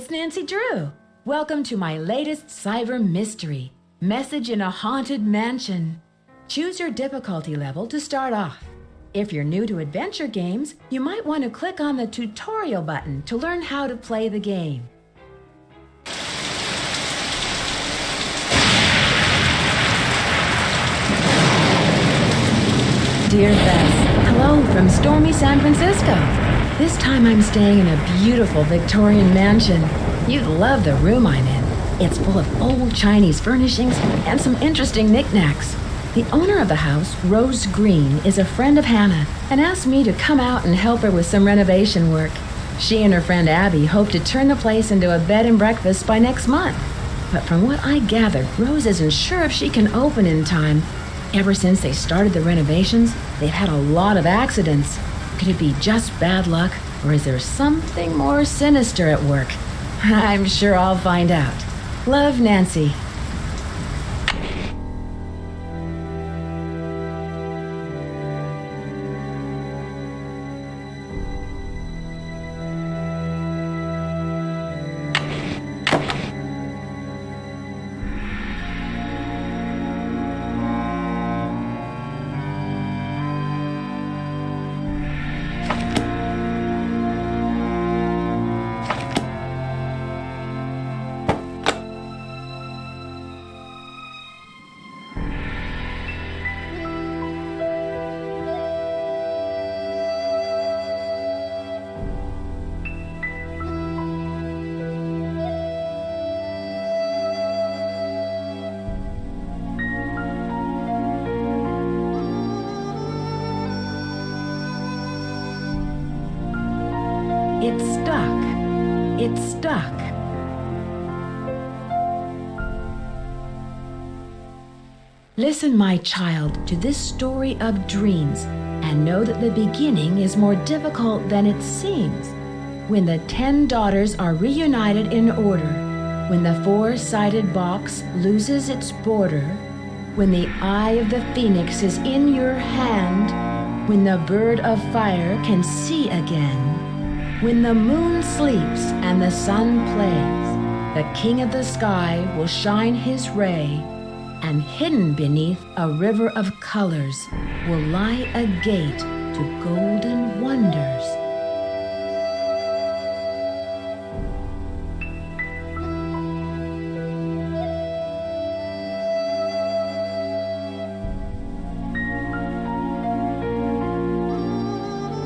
it's Nancy Drew. Welcome to my latest cyber mystery, Message in a Haunted Mansion. Choose your difficulty level to start off. If you're new to adventure games, you might want to click on the tutorial button to learn how to play the game. Dear Bess, hello from stormy San Francisco. This time I'm staying in a beautiful Victorian mansion. You'd love the room I'm in. It's full of old Chinese furnishings and some interesting knickknacks. The owner of the house, Rose Green, is a friend of Hannah and asked me to come out and help her with some renovation work. She and her friend Abby hope to turn the place into a bed and breakfast by next month. But from what I gathered, Rose isn't sure if she can open in time. Ever since they started the renovations, they've had a lot of accidents. Could it be just bad luck, or is there something more sinister at work? I'm sure I'll find out. Love, Nancy. It's stuck. It's stuck. Listen, my child, to this story of dreams, and know that the beginning is more difficult than it seems. When the 10 daughters are reunited in order, when the 4-sided box loses its border, when the eye of the phoenix is in your hand, when the bird of fire can see again, when the moon sleeps and the sun plays, the king of the sky will shine his ray, and hidden beneath a river of colors will lie a gate to golden wonders.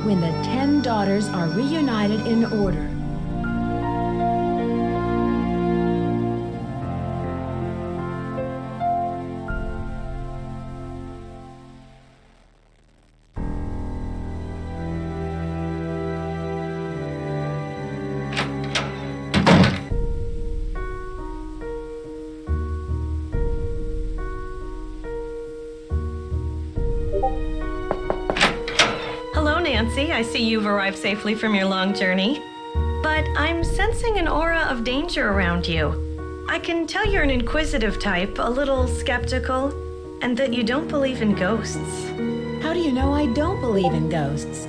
When the 10 daughters are reunited in order. Nancy, I see you've arrived safely from your long journey. But I'm sensing an aura of danger around you. I can tell you're an inquisitive type, a little skeptical, and that you don't believe in ghosts. How do you know I don't believe in ghosts?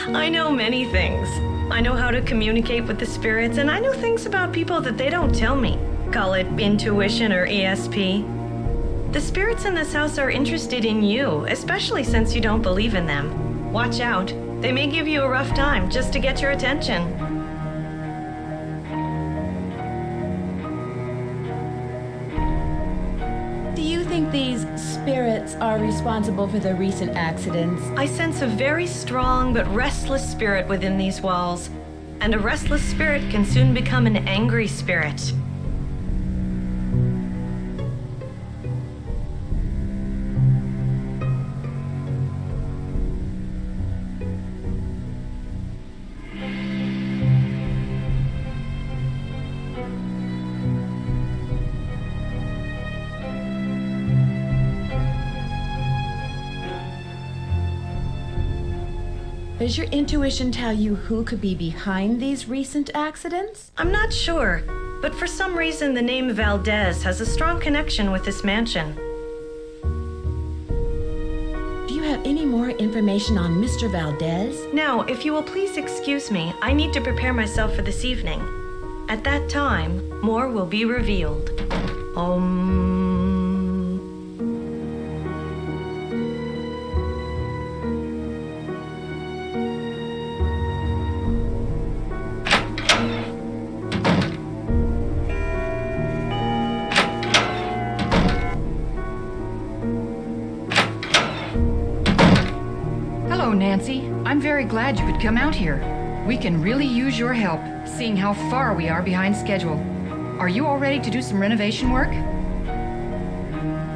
I know many things. I know how to communicate with the spirits, and I know things about people that they don't tell me. Call it intuition or ESP. The spirits in this house are interested in you, especially since you don't believe in them. Watch out. They may give you a rough time just to get your attention. Do you think these spirits are responsible for the recent accidents? I sense a very strong but restless spirit within these walls, and a restless spirit can soon become an angry spirit. Does your intuition tell you who could be behind these recent accidents? I'm not sure, but for some reason the name Valdez has a strong connection with this mansion. Do you have any more information on Mr. Valdez? Now, if you will please excuse me, I need to prepare myself for this evening. At that time, more will be revealed. Om. Hello, Nancy. I'm very glad you could come out here. We can really use your help, seeing how far we are behind schedule. Are you all ready to do some renovation work?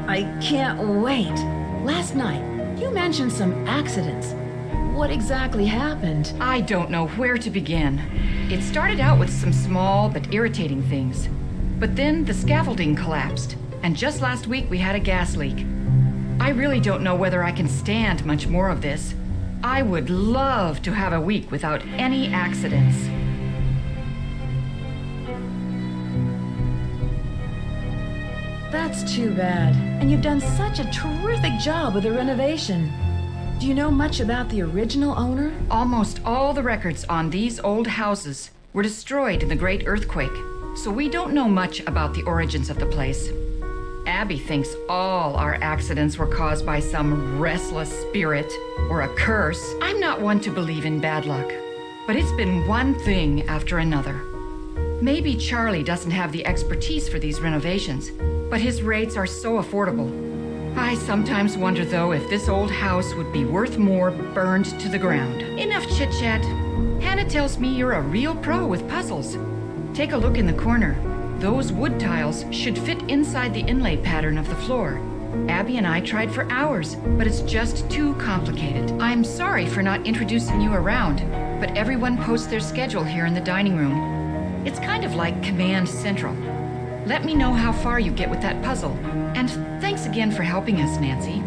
I can't wait. Last night, you mentioned some accidents. What exactly happened? I don't know where to begin. It started out with some small but irritating things. But then the scaffolding collapsed, and just last week we had a gas leak. I really don't know whether I can stand much more of this. I would love to have a week without any accidents. That's too bad. And you've done such a terrific job with the renovation. Do you know much about the original owner? Almost all the records on these old houses were destroyed in the Great Earthquake, so we don't know much about the origins of the place. Abby thinks all our accidents were caused by some restless spirit or a curse. I'm not one to believe in bad luck, but it's been one thing after another. Maybe Charlie doesn't have the expertise for these renovations, but his rates are so affordable. I sometimes wonder, though, if this old house would be worth more burned to the ground. Enough chit-chat. Hannah tells me you're a real pro with puzzles. Take a look in the corner. Those wood tiles should fit inside the inlay pattern of the floor. Abby and I tried for hours, but it's just too complicated. I'm sorry for not introducing you around, but everyone posts their schedule here in the dining room. It's kind of like Command Central. Let me know how far you get with that puzzle. And thanks again for helping us, Nancy.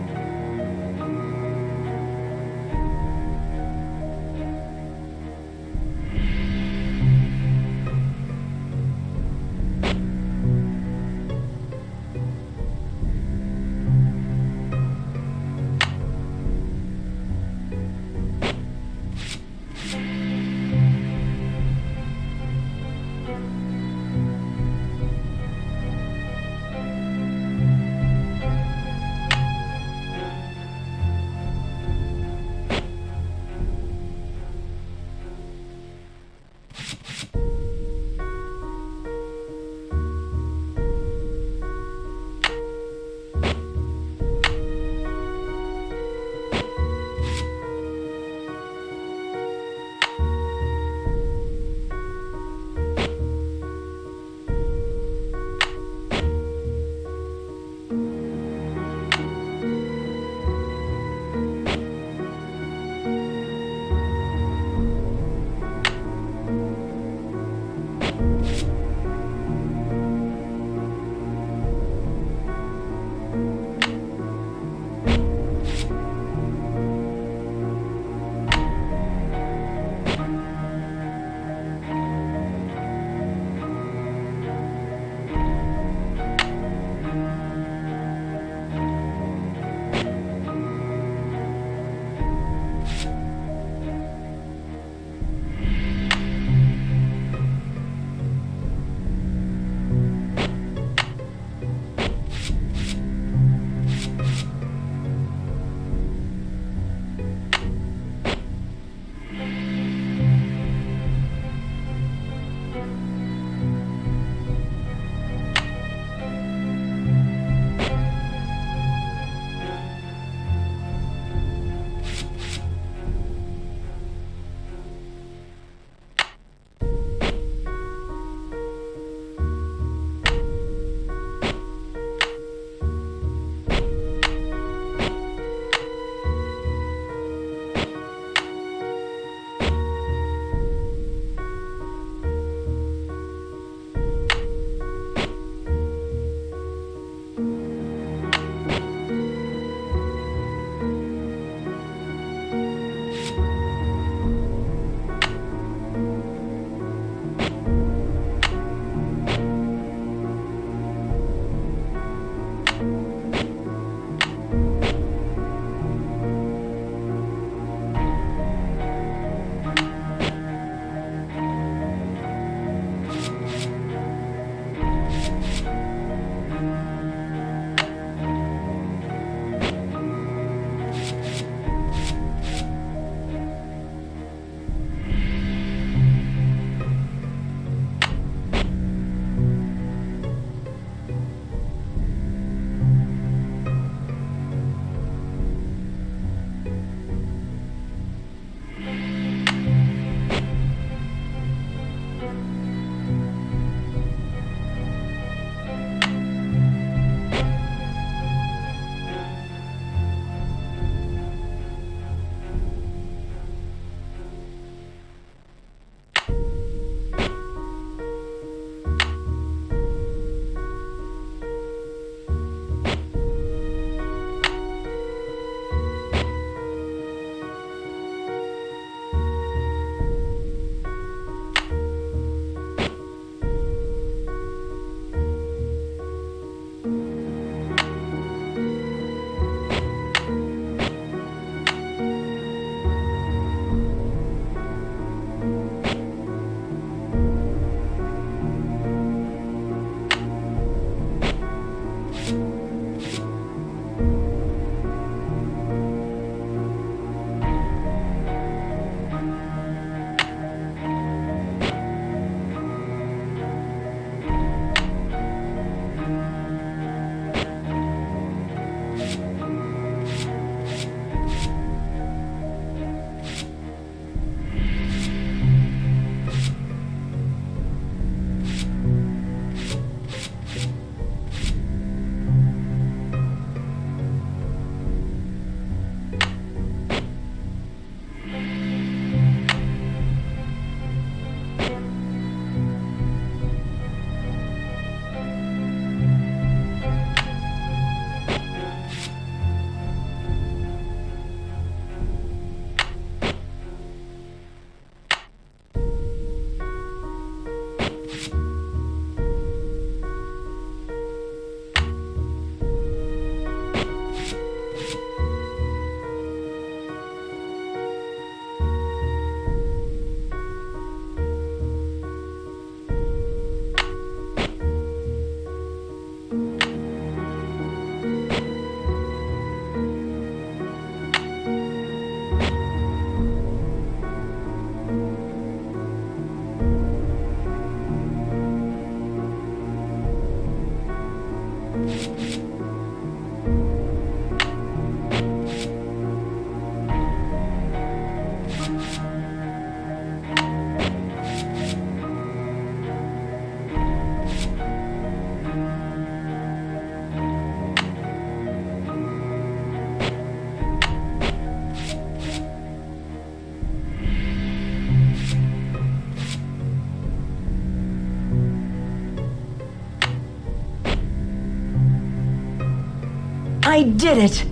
I did it!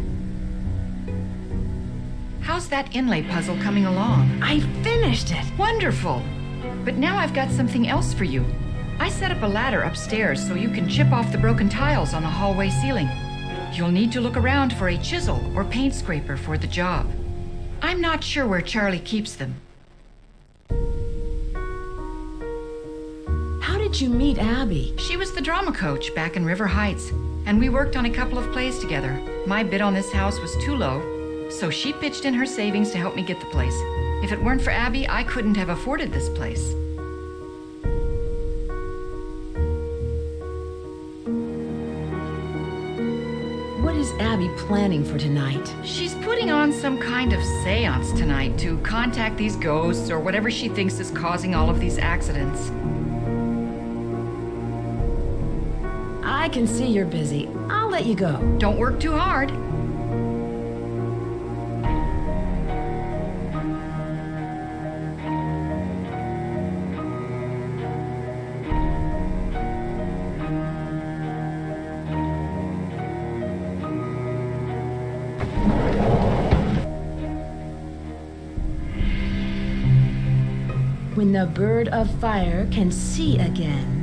How's that inlay puzzle coming along? I finished it! Wonderful! But now I've got something else for you. I set up a ladder upstairs so you can chip off the broken tiles on the hallway ceiling. You'll need to look around for a chisel or paint scraper for the job. I'm not sure where Charlie keeps them. How did you meet Abby? She was the drama coach back in River Heights, and we worked on a couple of plays together. My bid on this house was too low, so she pitched in her savings to help me get the place. If it weren't for Abby, I couldn't have afforded this place. What is Abby planning for tonight? She's putting on some kind of seance tonight to contact these ghosts or whatever she thinks is causing all of these accidents. I can see you're busy. I'll let you go. Don't work too hard. When the bird of fire can see again.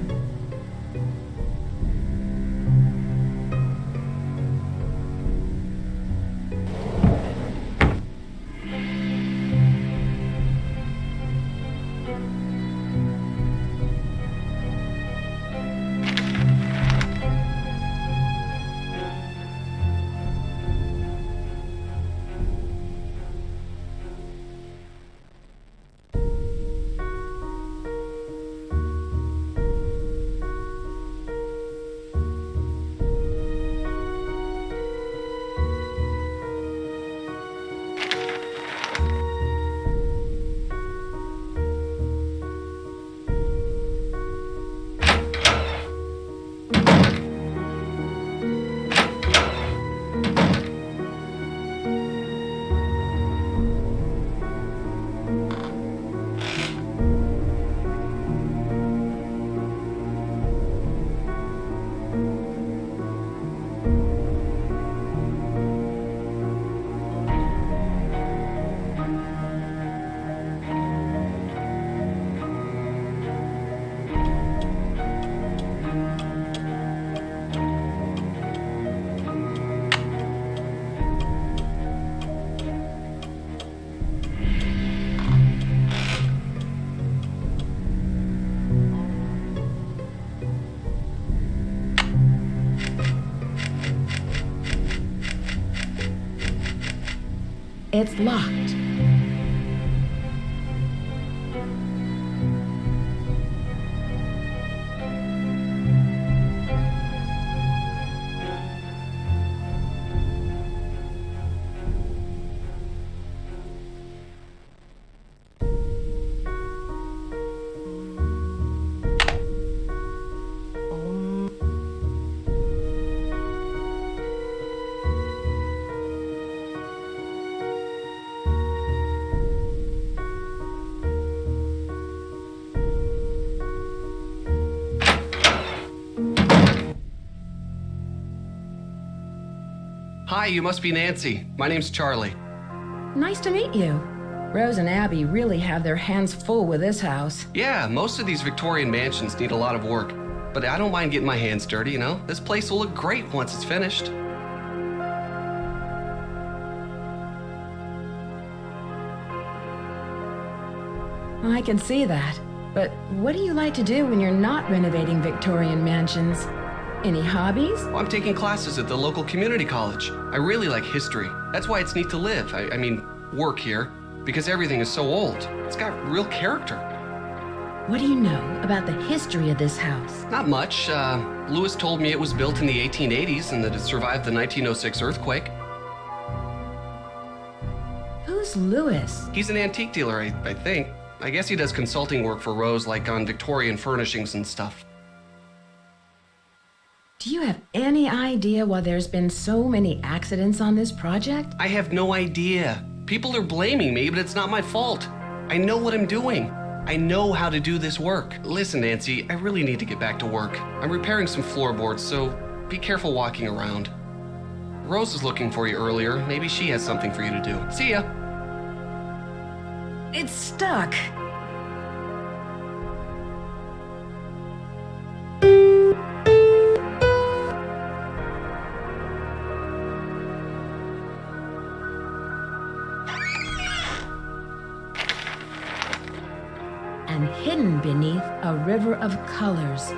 It's locked. Hi, you must be Nancy. My name's Charlie. Nice to meet you. Rose and Abby really have their hands full with this house. Yeah, most of these Victorian mansions need a lot of work, but I don't mind getting my hands dirty, you know? This place will look great once it's finished. I can see that. But what do you like to do when you're not renovating Victorian mansions? Any hobbies? Well, I'm taking classes at the local community college. I really like history. That's why it's neat to live. I mean, work here, because everything is so old. It's got real character. What do you know about the history of this house? Not much. Lewis told me it was built in the 1880s and that it survived the 1906 earthquake. Who's Lewis? He's an antique dealer, I think. I guess he does consulting work for Rose, like on Victorian furnishings and stuff. Do you have any idea why there's been so many accidents on this project? I have no idea. People are blaming me, but it's not my fault. I know what I'm doing. I know how to do this work. Listen, Nancy, I really need to get back to work. I'm repairing some floorboards, so be careful walking around. Rose was looking for you earlier. Maybe she has something for you to do. See ya. It's stuck. And hidden beneath a river of colors.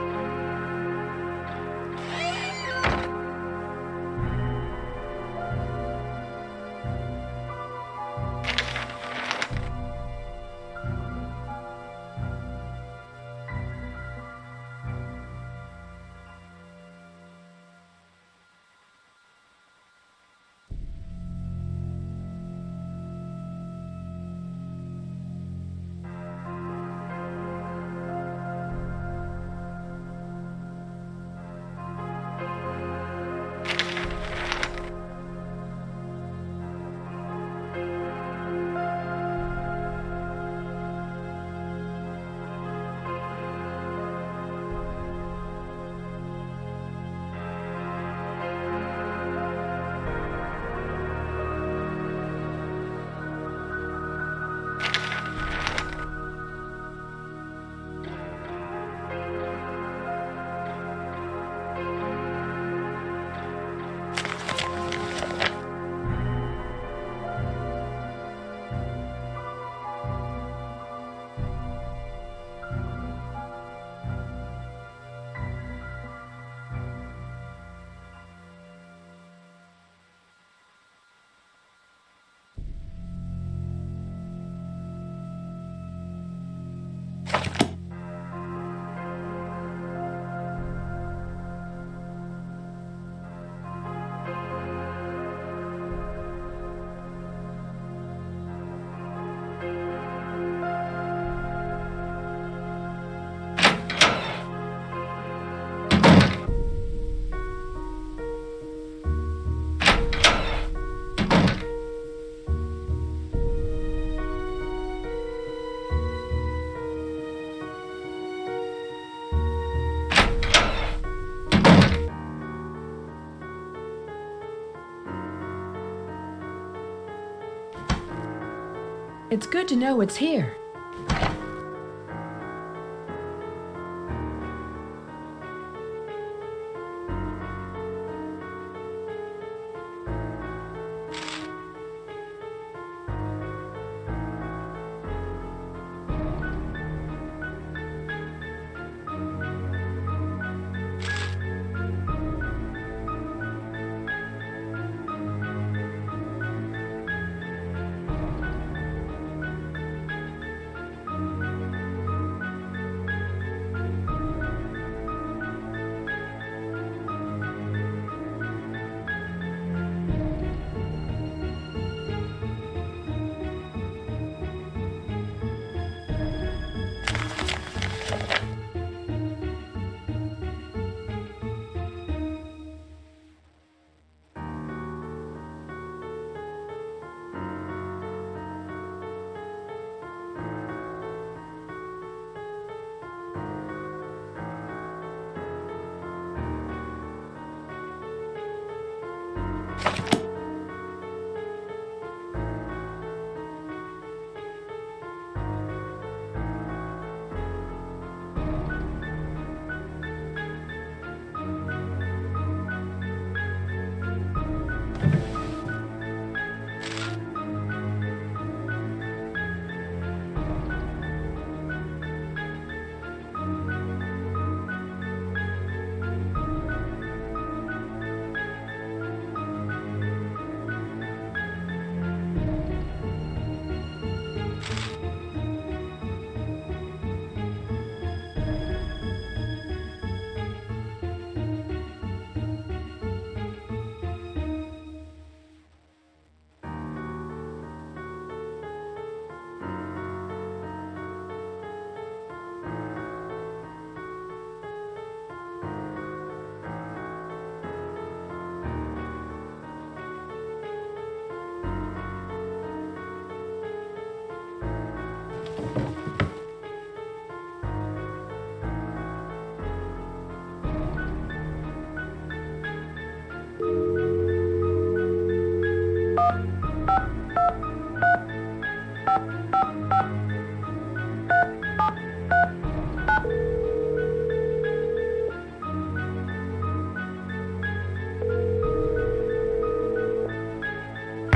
It's good to know it's here.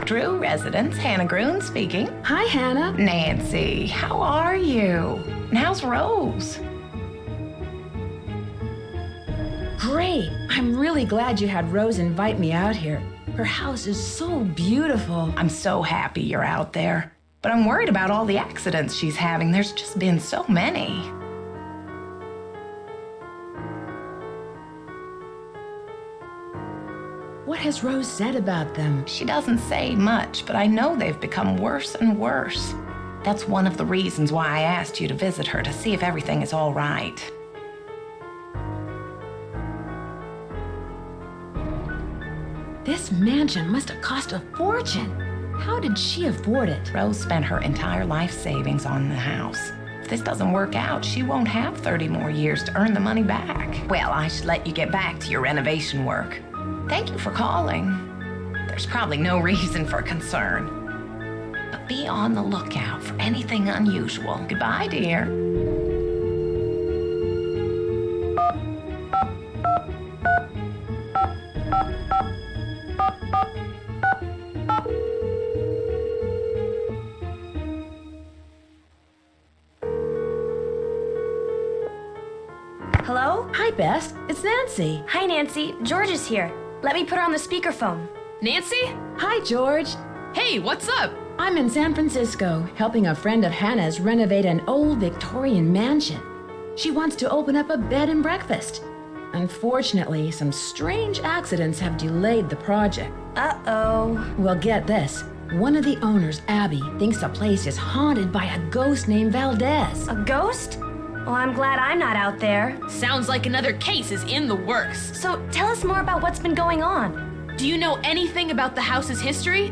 Drew residence. Hannah Gruen speaking. Hi, Hannah. Nancy, how are you? And how's Rose? Great. I'm really glad you had Rose invite me out here. Her house is so beautiful. I'm so happy you're out there. But I'm worried about all the accidents she's having. There's just been so many. What has Rose said about them? She doesn't say much, but I know they've become worse and worse. That's one of the reasons why I asked you to visit her, to see if everything is all right. This mansion must have cost a fortune. How did she afford it? Rose spent her entire life savings on the house. If this doesn't work out, she won't have 30 more years to earn the money back. Well, I should let you get back to your renovation work. Thank you for calling. There's probably no reason for concern. But be on the lookout for anything unusual. Goodbye, dear. Hello? Hi, Bess. It's Nancy. Hi, Nancy. George is here. Let me put her on the speakerphone. Nancy? Hi, George. Hey, what's up? I'm in San Francisco, helping a friend of Hannah's renovate an old Victorian mansion. She wants to open up a bed and breakfast. Unfortunately, some strange accidents have delayed the project. Uh-oh. Well, get this. One of the owners, Abby, thinks the place is haunted by a ghost named Valdez. A ghost? Well, I'm glad I'm not out there. Sounds like another case is in the works. So tell us more about what's been going on. Do you know anything about the house's history?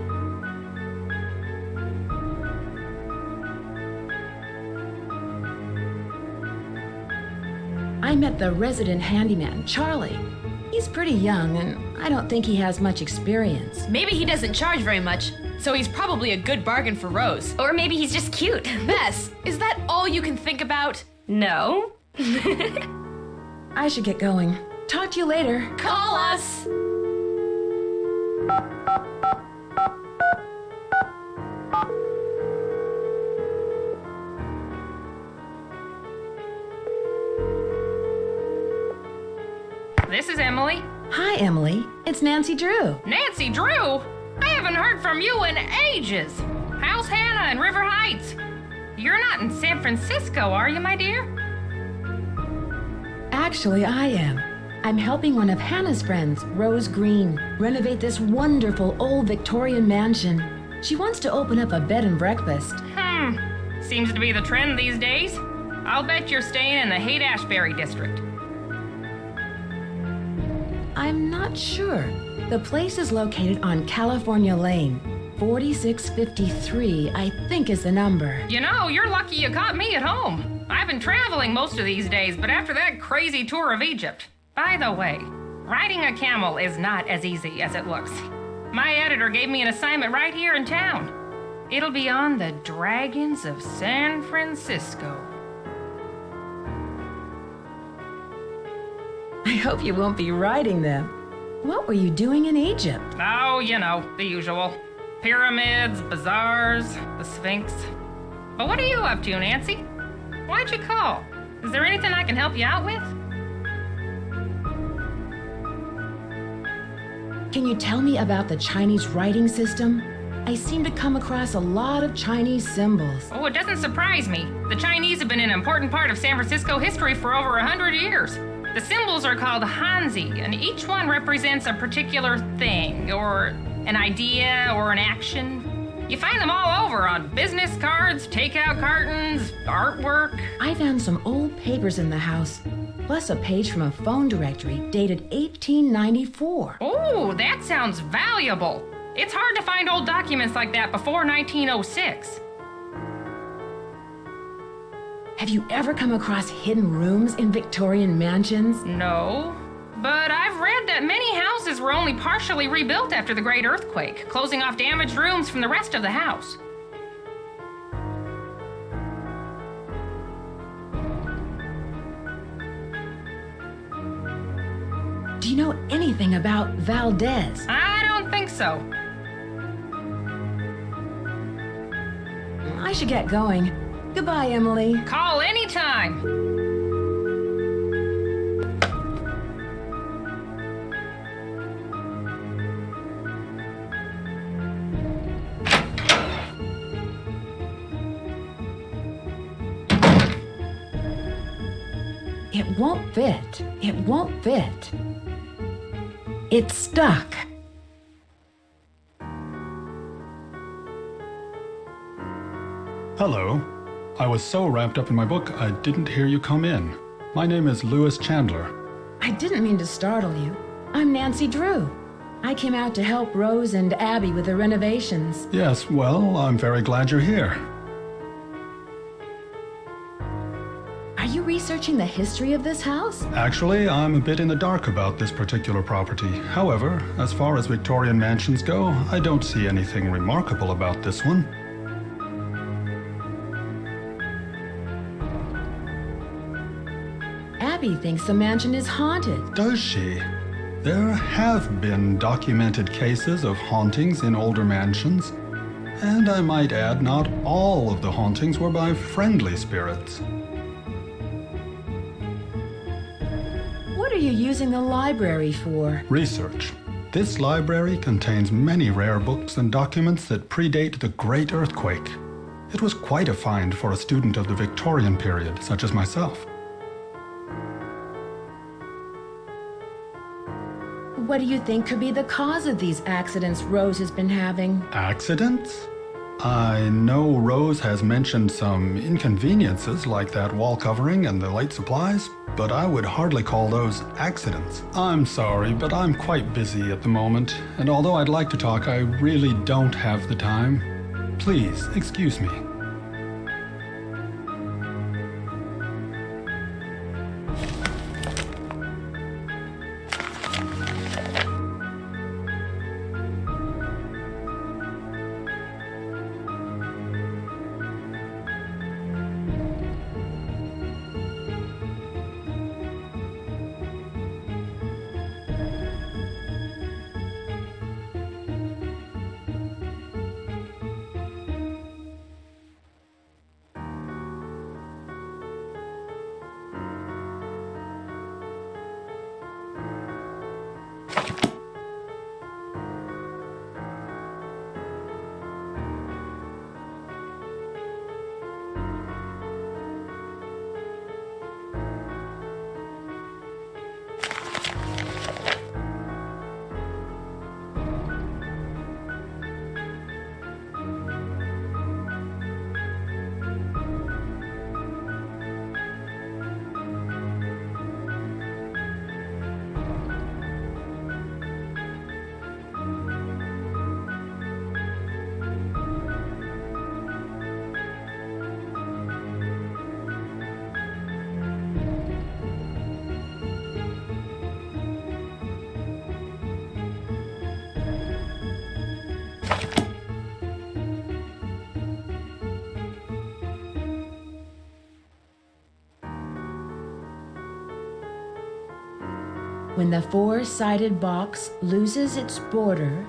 I met the resident handyman, Charlie. He's pretty young, and I don't think he has much experience. Maybe he doesn't charge very much, so he's probably a good bargain for Rose. Or maybe he's just cute. Bess, is that all you can think about? No. I should get going. Talk to you later. Call us! This is Emily. Hi, Emily. It's Nancy Drew. Nancy Drew? I haven't heard from you in ages. How's Hannah in River Heights? You're not in San Francisco, are you, my dear? Actually, I am. I'm helping one of Hannah's friends, Rose Green, renovate this wonderful old Victorian mansion. She wants to open up a bed and breakfast. Seems to be the trend these days. I'll bet you're staying in the Haight-Ashbury district. I'm not sure. The place is located on California Lane. 4653, I think, is the number. You know, you're lucky you caught me at home. I've been traveling most of these days, but after that crazy tour of Egypt. By the way, riding a camel is not as easy as it looks. My editor gave me an assignment right here in town. It'll be on the Dragons of San Francisco. I hope you won't be riding them. What were you doing in Egypt? Oh, you know, the usual. Pyramids, bazaars, the Sphinx. But what are you up to, Nancy? Why'd you call? Is there anything I can help you out with? Can you tell me about the Chinese writing system? I seem to come across a lot of Chinese symbols. Oh, it doesn't surprise me. The Chinese have been an important part of San Francisco history for over 100 years. The symbols are called Hanzi, and each one represents a particular thing, or an idea, or an action. You find them all over on business cards, takeout cartons, artwork. I found some old papers in the house, plus a page from a phone directory dated 1894. Oh, that sounds valuable. It's hard to find old documents like that before 1906. Have you ever come across hidden rooms in Victorian mansions? No, but I've read that many houses were only partially rebuilt after the Great Earthquake, closing off damaged rooms from the rest of the house. Do you know anything about Valdez? I don't think so. I should get going. Goodbye, Emily. Call anytime. It won't fit. It won't fit. It's stuck. Hello. I was so wrapped up in my book, I didn't hear you come in. My name is Lewis Chandler. I didn't mean to startle you. I'm Nancy Drew. I came out to help Rose and Abby with the renovations. Yes, well, I'm very glad you're here. Are you researching the history of this house? Actually, I'm a bit in the dark about this particular property. However, as far as Victorian mansions go, I don't see anything remarkable about this one. Abby thinks the mansion is haunted. Does she? There have been documented cases of hauntings in older mansions. And I might add, not all of the hauntings were by friendly spirits. What are you using the library for? Research. This library contains many rare books and documents that predate the Great Earthquake. It was quite a find for a student of the Victorian period, such as myself. What do you think could be the cause of these accidents Rose has been having? Accidents? I know Rose has mentioned some inconveniences like that wall covering and the light supplies, but I would hardly call those accidents. I'm sorry, but I'm quite busy at the moment, and although I'd like to talk, I really don't have the time. Please, excuse me. When the four-sided box loses its border,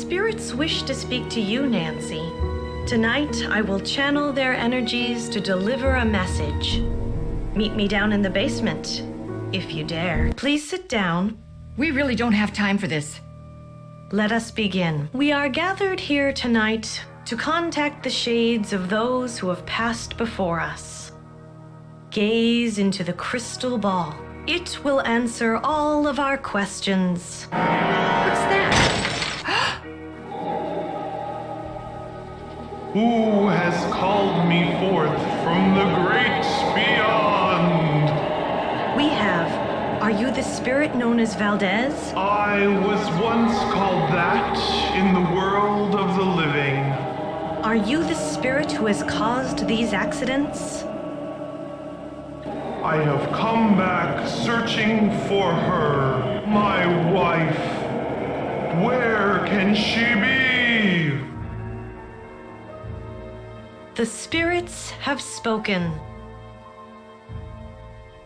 spirits wish to speak to you, Nancy. Tonight, I will channel their energies to deliver a message. Meet me down in the basement, if you dare. Please sit down. We really don't have time for this. Let us begin. We are gathered here tonight to contact the shades of those who have passed before us. Gaze into the crystal ball. It will answer all of our questions. What's that? Who has called me forth from the great beyond? We have. Are you the spirit known as Valdez? I was once called that in the world of the living. Are you the spirit who has caused these accidents? I have come back searching for her, my wife. Where can she be? The spirits have spoken.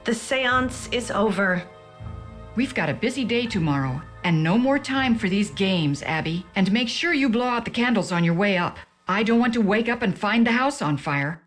The seance is over. We've got a busy day tomorrow, and no more time for these games, Abby. And make sure you blow out the candles on your way up. I don't want to wake up and find the house on fire.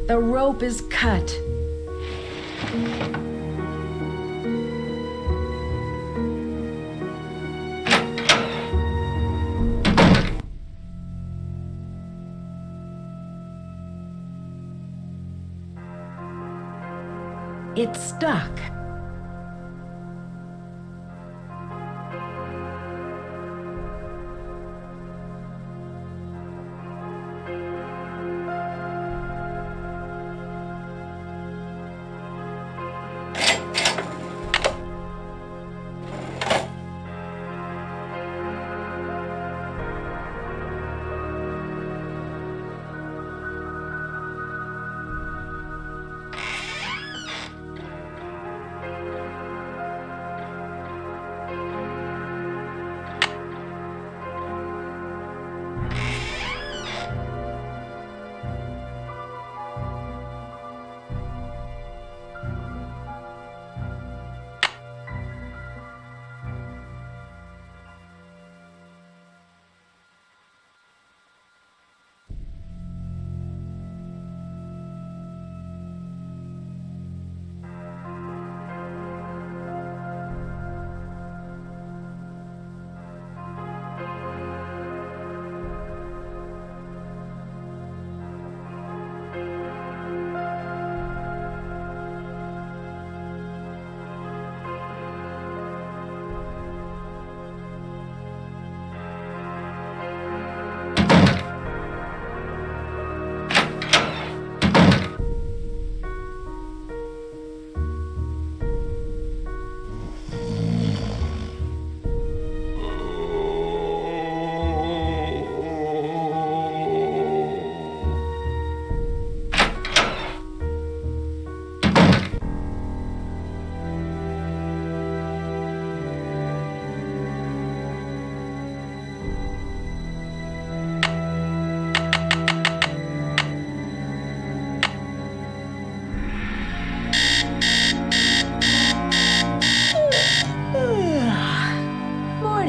The rope is cut. It's stuck.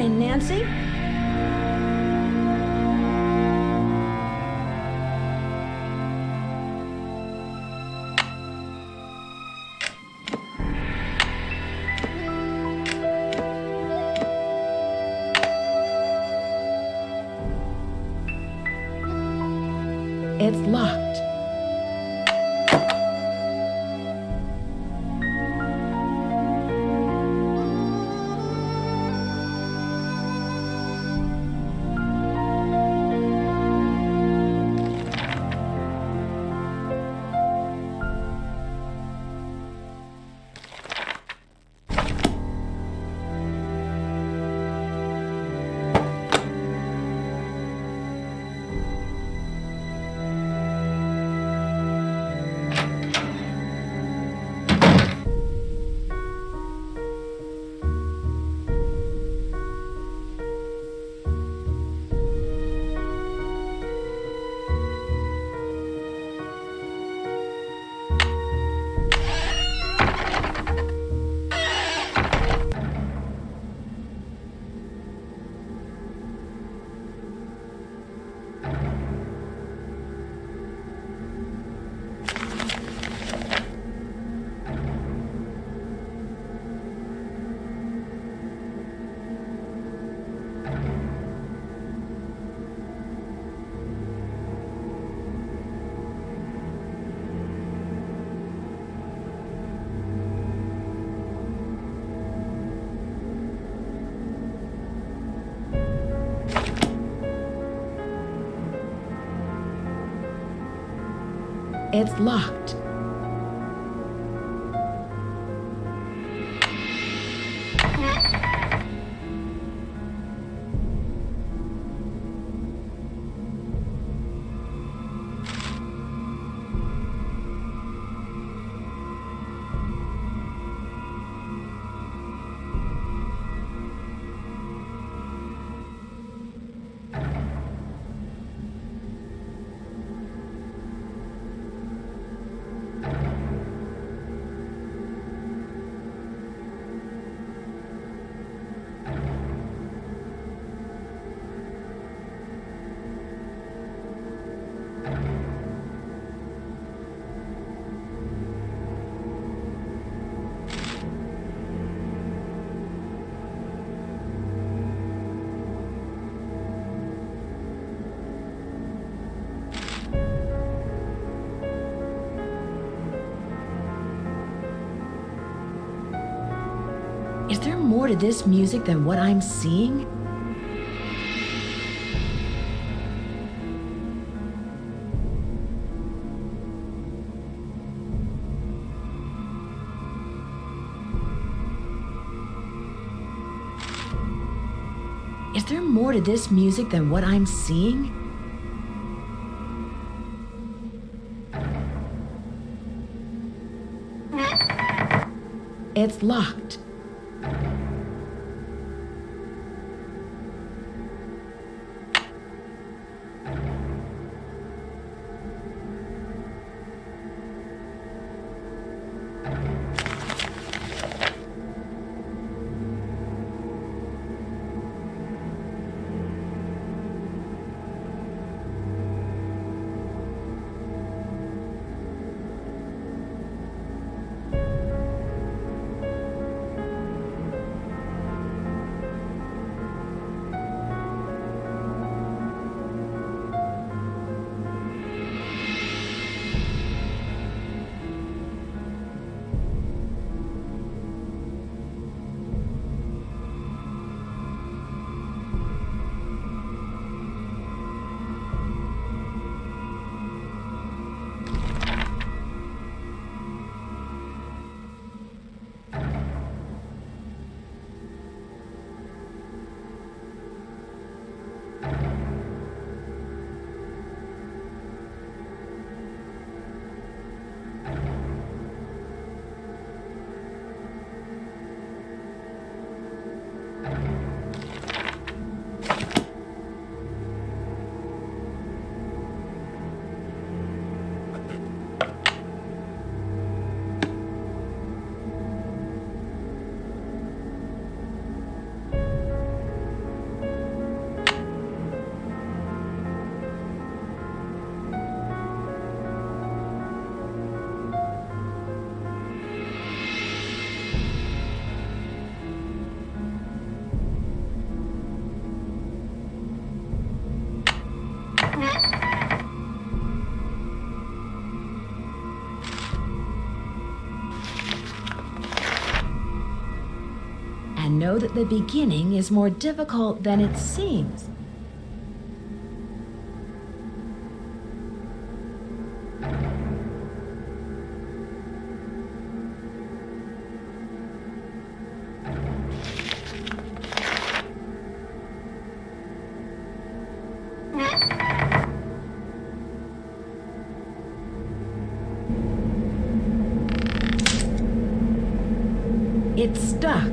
Nancy? It's locked. It's locked. Is there more to this music than what I'm seeing? Is there more to this music than what I'm seeing? It's locked. And know that the beginning is more difficult than it seems. It's stuck.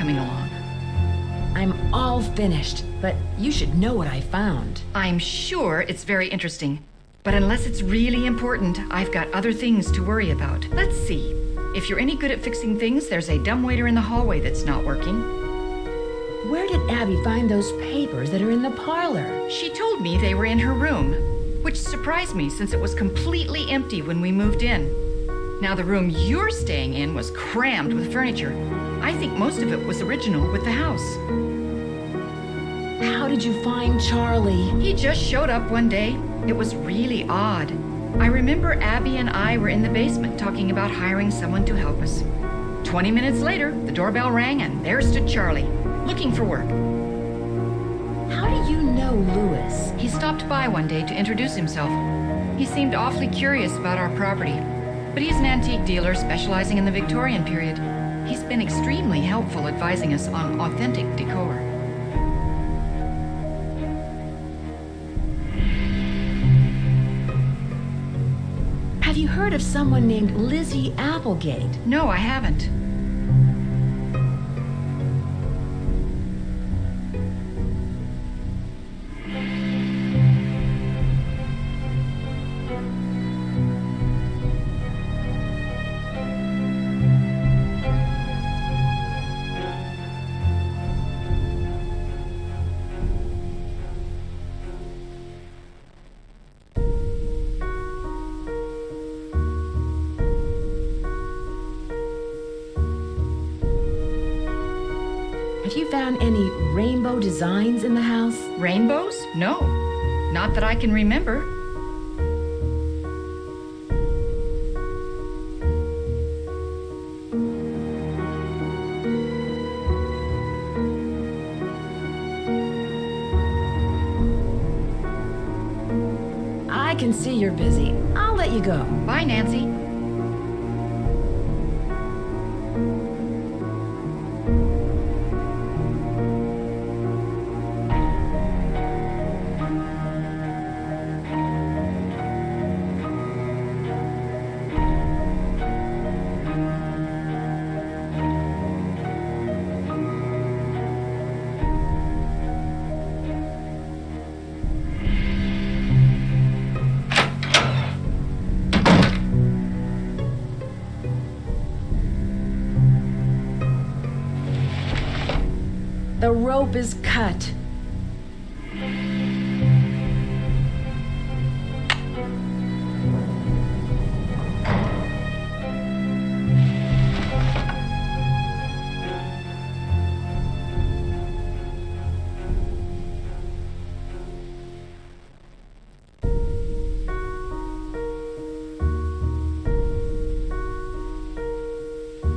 coming along. I'm all finished, but you should know what I found. I'm sure it's very interesting, but unless it's really important, I've got other things to worry about. Let's see. If you're any good at fixing things, there's a dumbwaiter in the hallway that's not working. Where did Abby find those papers that are in the parlor? She told me they were in her room, which surprised me since it was completely empty when we moved in. Now, the room you're staying in was crammed with furniture. I think most of it was original with the house. How did you find Charlie? He just showed up one day. It was really odd. I remember Abby and I were in the basement talking about hiring someone to help us. 20 minutes later, the doorbell rang and there stood Charlie, looking for work. How do you know Louis? He stopped by one day to introduce himself. He seemed awfully curious about our property, but he's an antique dealer specializing in the Victorian period. He's been extremely helpful advising us on authentic decor. Have you heard of someone named Lizzie Applegate? No, I haven't. Have you found any rainbow designs in the house? Rainbows? No, not that I can remember. I can see you're busy. I'll let you go. Bye, Nancy. The rope is cut.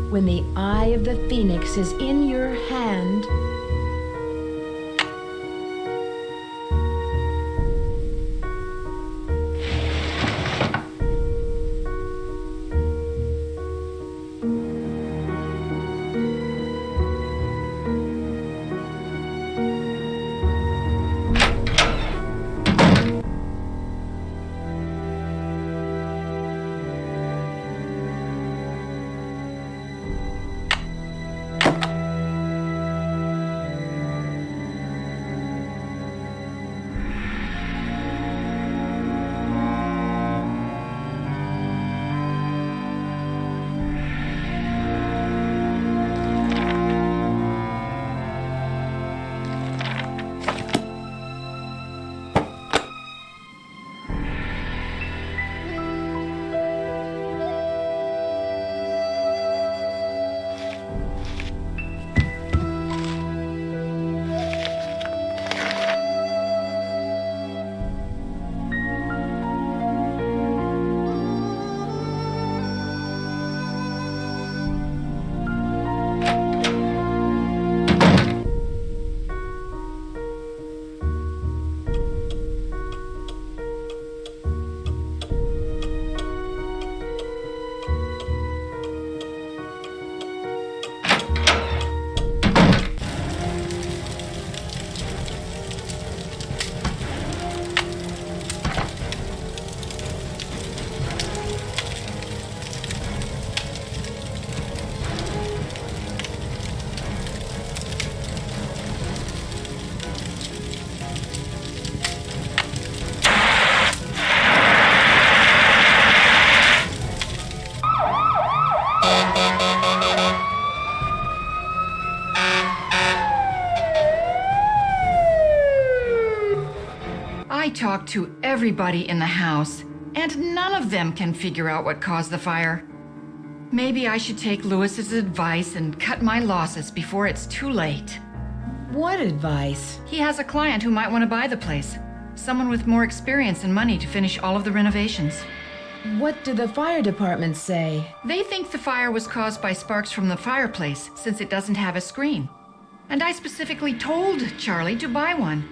When the eye of the phoenix is in your hand, talked to everybody in the house, and none of them can figure out what caused the fire. Maybe I should take Lewis's advice and cut my losses before it's too late. What advice? He has a client who might want to buy the place. Someone with more experience and money to finish all of the renovations. What did the fire department say? They think the fire was caused by sparks from the fireplace since it doesn't have a screen. And I specifically told Charlie to buy one.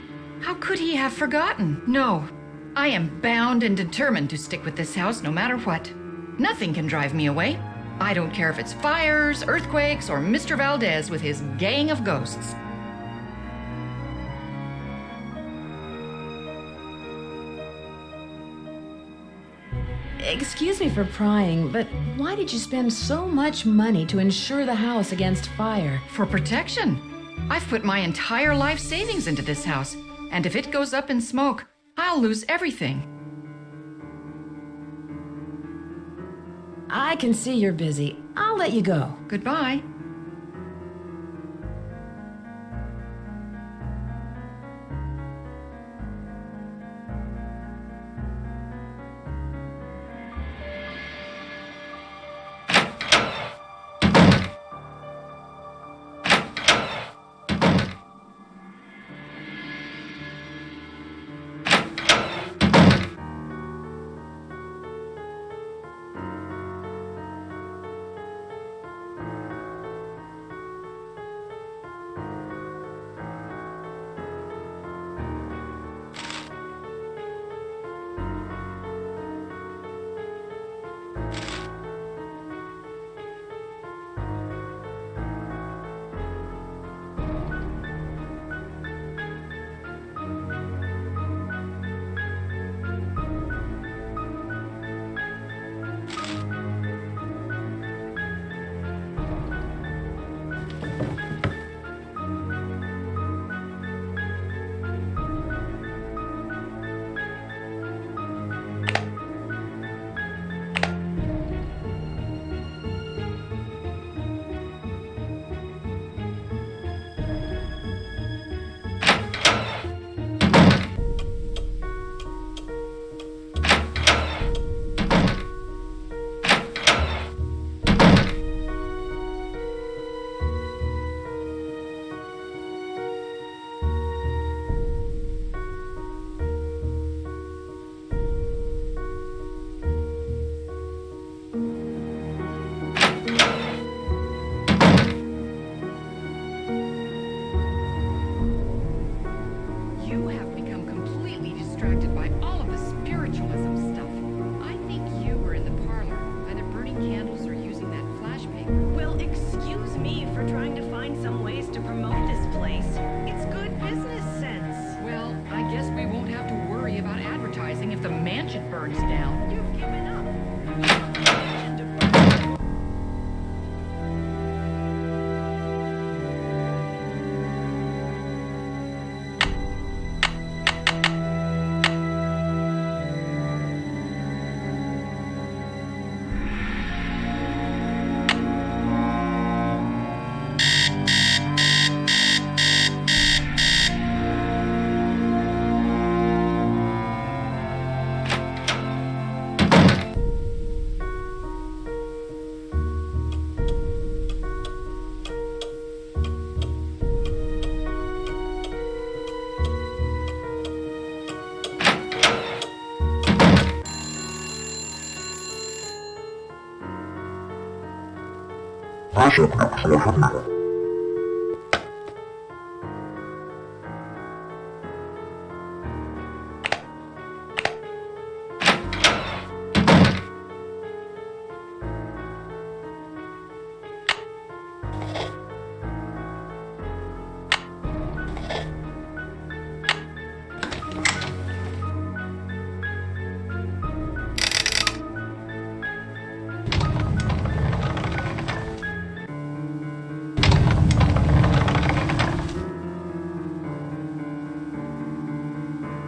How could he have forgotten? No, I am bound and determined to stick with this house no matter what. Nothing can drive me away. I don't care if it's fires, earthquakes, or Mr. Valdez with his gang of ghosts. Excuse me for prying, but why did you spend so much money to insure the house against fire? For protection. I've put my entire life savings into this house, and if it goes up in smoke, I'll lose everything. I can see you're busy. I'll let you go. Goodbye.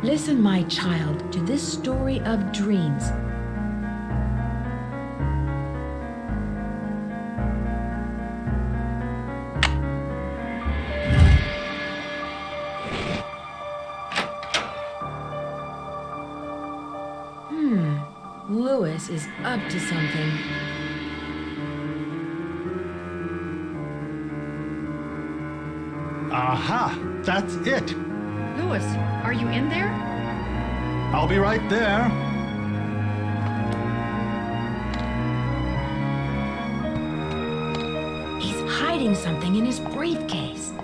Listen, my child, to this story of dreams. Lewis is up to something. Aha! That's it! Louis, are you in there? I'll be right there. He's hiding something in his briefcase.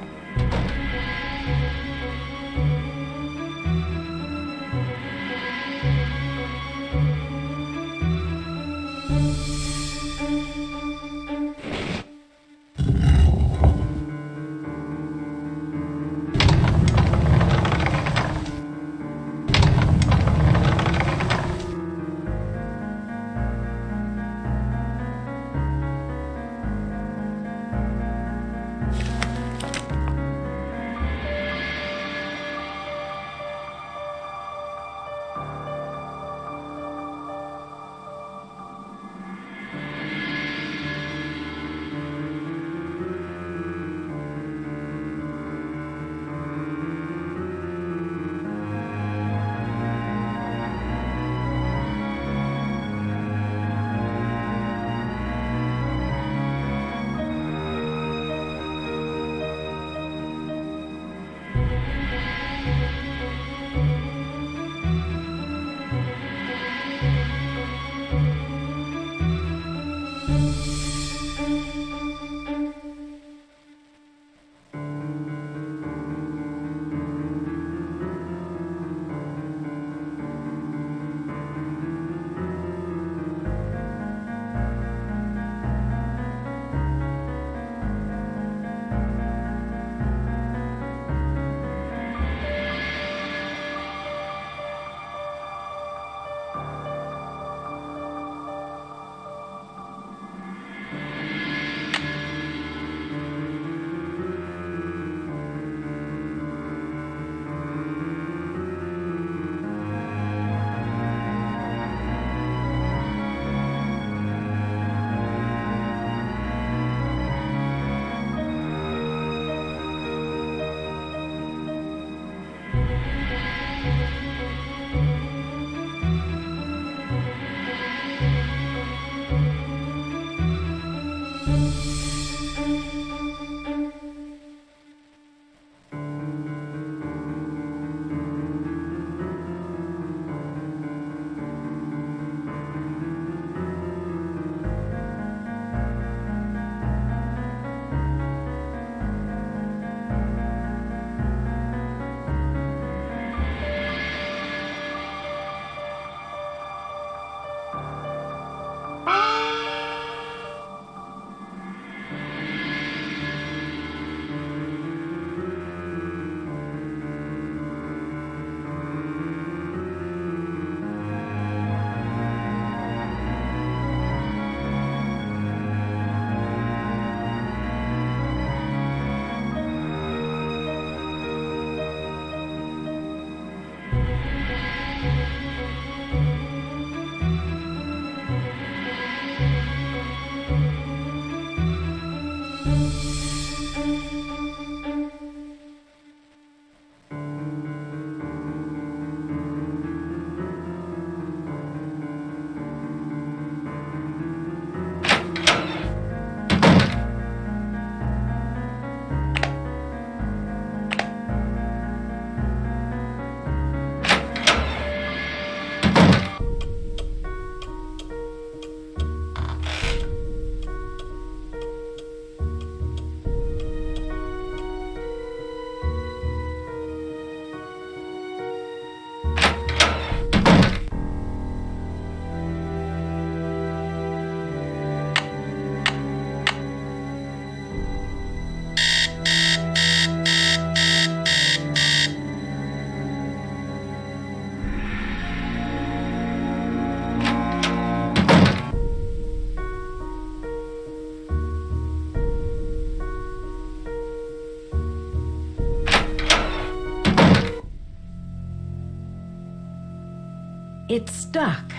It's stuck.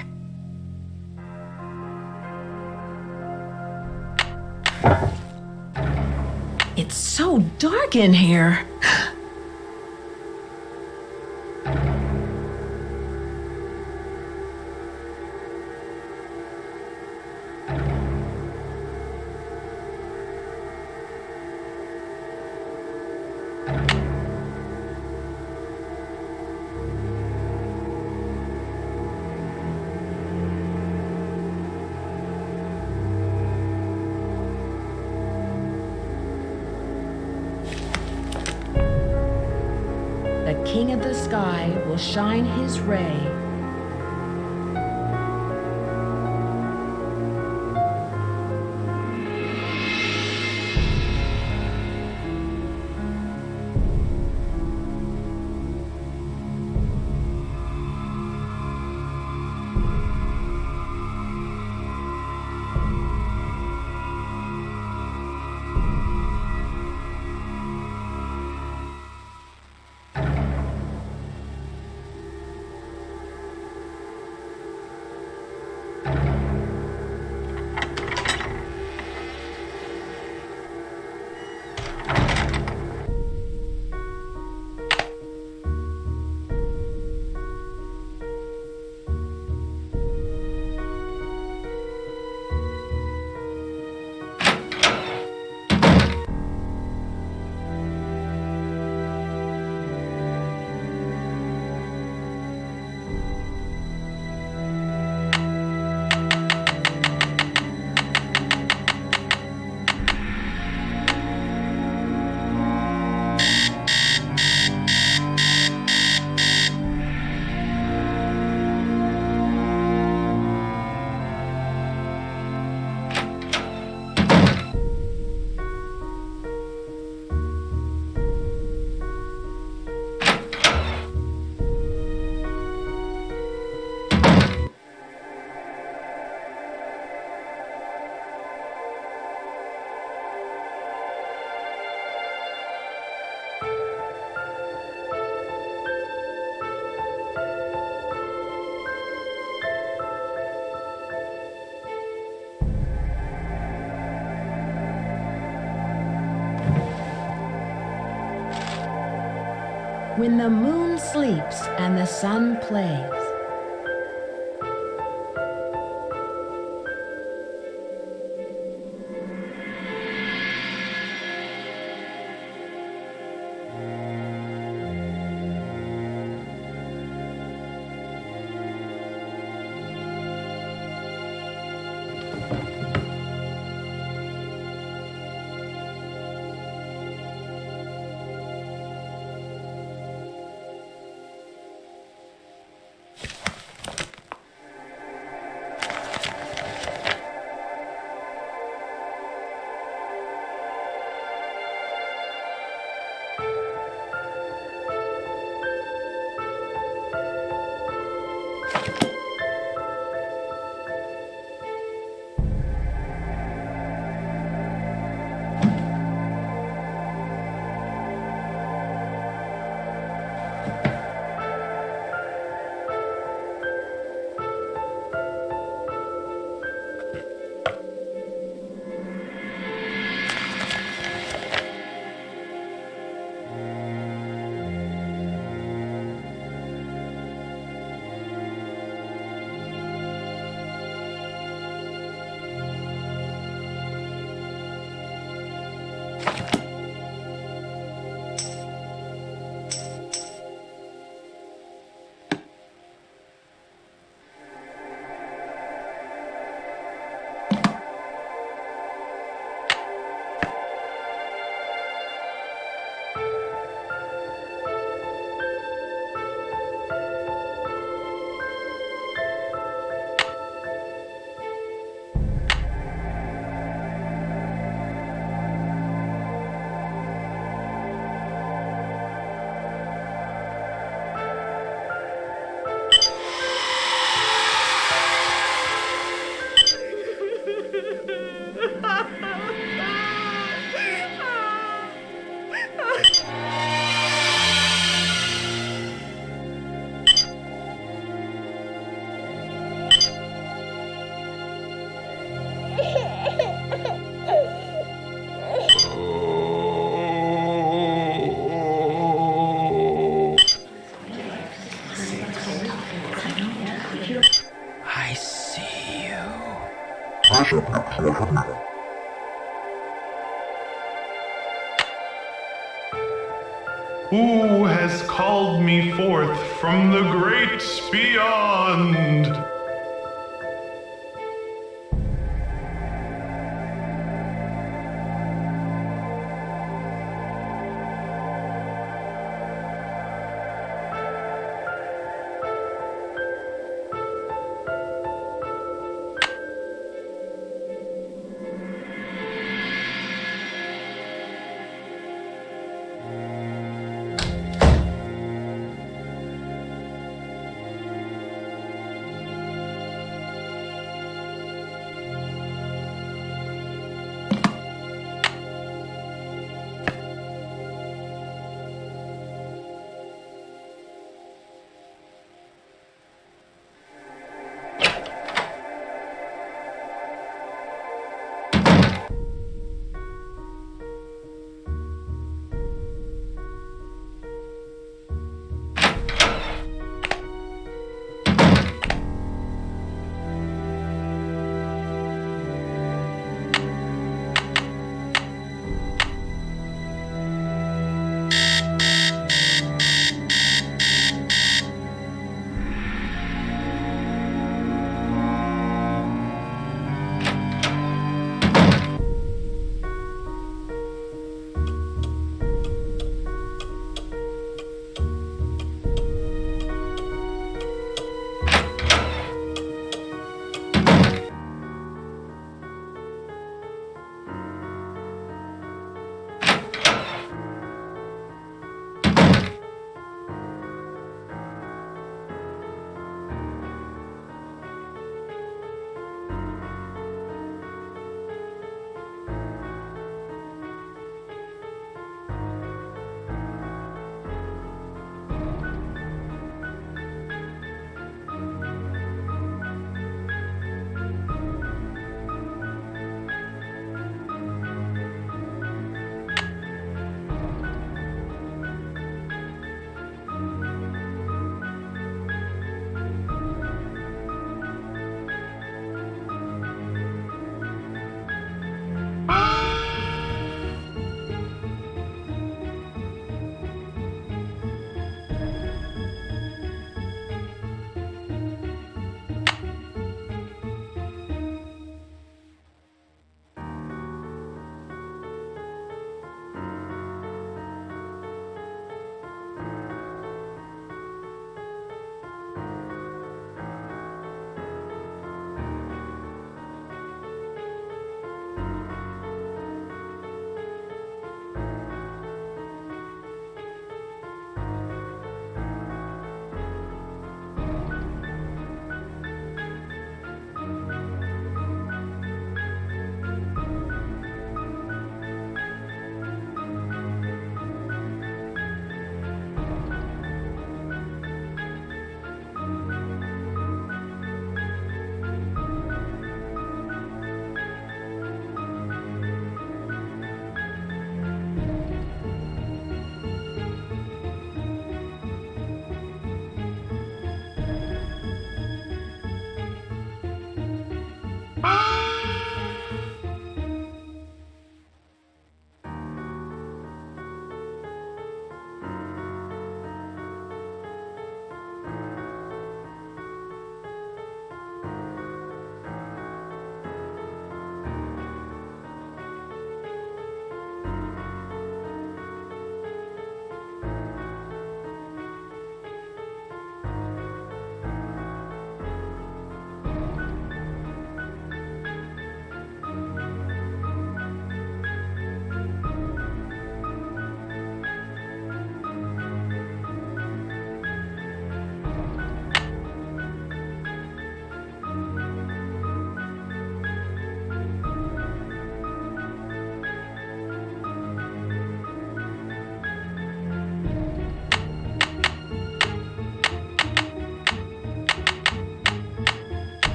It's so dark in here. King of the sky will shine his ray. When the moon sleeps and the sun plays, I see you. Who has called me forth from the great beyond?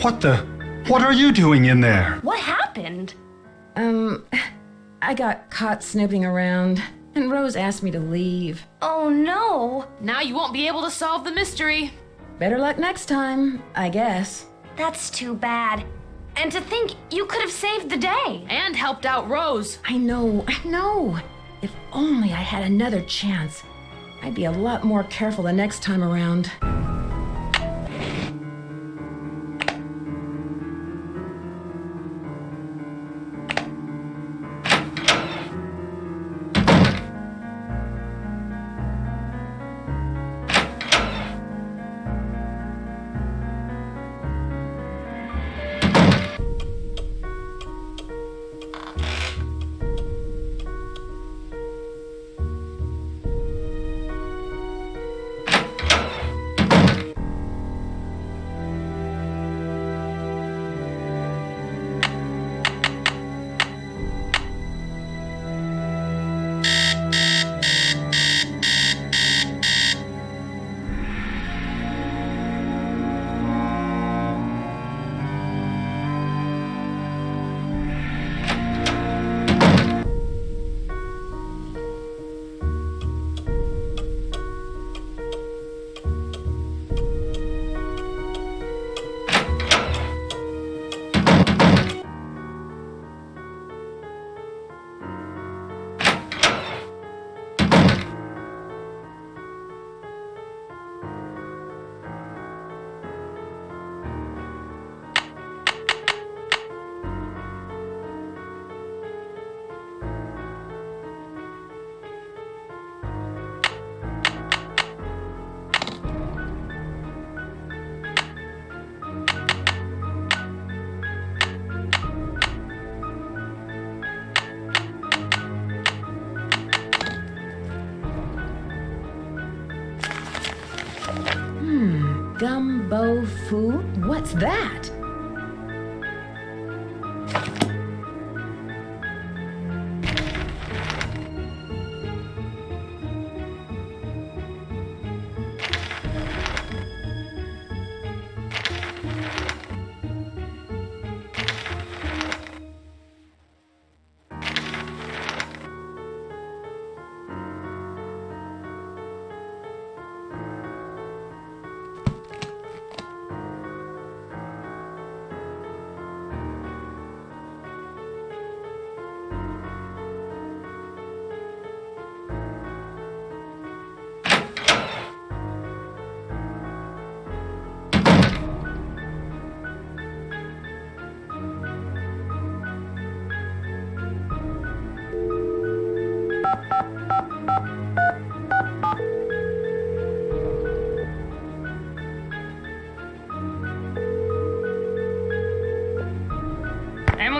What are you doing in there? What happened? I got caught snooping around, and Rose asked me to leave. Oh no. Now you won't be able to solve the mystery. Better luck next time, I guess. That's too bad. And to think you could have saved the day. And helped out Rose. I know. If only I had another chance, I'd be a lot more careful the next time around. Gumbo food? What's that?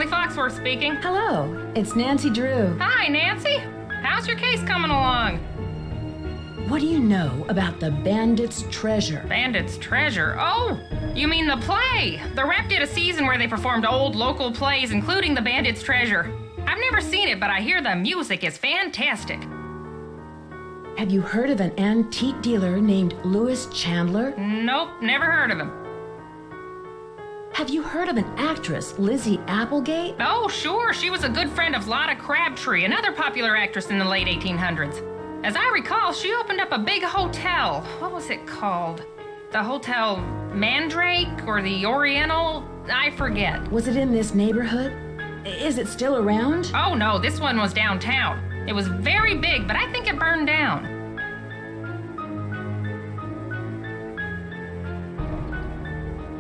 Foxworth speaking. Hello, it's Nancy Drew. Hi, Nancy. How's your case coming along? What do you know about the Bandit's Treasure? Bandit's Treasure? Oh, you mean the play. The Rep did a season where they performed old local plays, including the Bandit's Treasure. I've never seen it, but I hear the music is fantastic. Have you heard of an antique dealer named Louis Chandler? Nope, never heard of him. Have you heard of an actress, Lizzie Applegate? Oh, sure. She was a good friend of Lotta Crabtree, another popular actress in the late 1800s. As I recall, she opened up a big hotel. What was it called? The Hotel Mandrake or the Oriental? I forget. Was it in this neighborhood? Is it still around? Oh, no. This one was downtown. It was very big, but I think it burned down.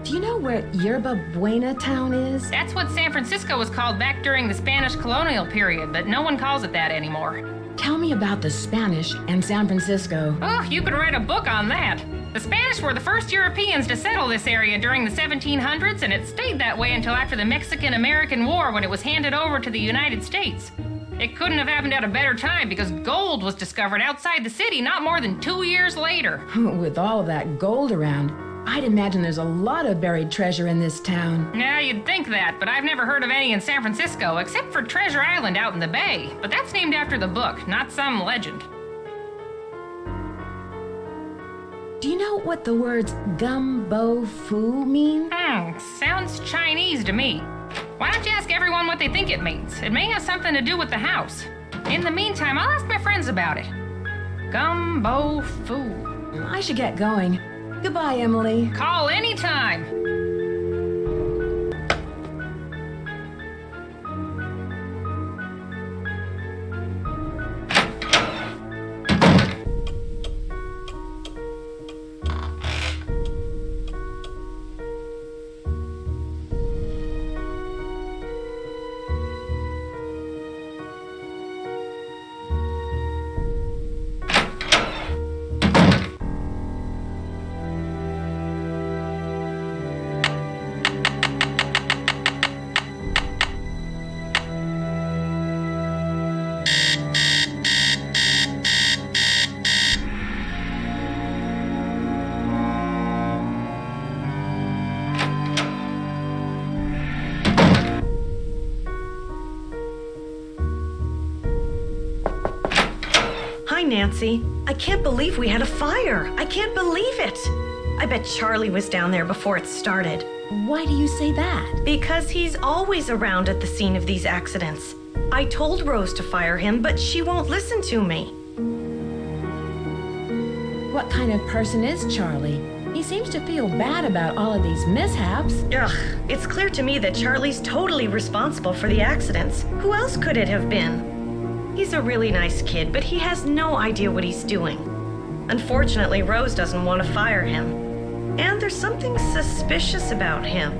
Do you know where Yerba Buena town is? That's what San Francisco was called back during the Spanish colonial period, but no one calls it that anymore. Tell me about the Spanish and San Francisco. Oh, you could write a book on that. The Spanish were the first Europeans to settle this area during the 1700s, and it stayed that way until after the Mexican-American War when it was handed over to the United States. It couldn't have happened at a better time because gold was discovered outside the city not more than 2 years later. With all of that gold around, I'd imagine there's a lot of buried treasure in this town. Yeah, you'd think that, but I've never heard of any in San Francisco, except for Treasure Island out in the bay. But that's named after the book, not some legend. Do you know what the words gumbo foo mean? Sounds Chinese to me. Why don't you ask everyone what they think it means? It may have something to do with the house. In the meantime, I'll ask my friends about it. Gumbo foo. I should get going. Goodbye, Emily. Call anytime. Nancy. I can't believe we had a fire. I can't believe it. I bet Charlie was down there before it started. Why do you say that? Because he's always around at the scene of these accidents. I told Rose to fire him, but she won't listen to me. What kind of person is Charlie? He seems to feel bad about all of these mishaps. Ugh, it's clear to me that Charlie's totally responsible for the accidents. Who else could it have been? He's a really nice kid, but he has no idea what he's doing. Unfortunately, Rose doesn't want to fire him. And there's something suspicious about him.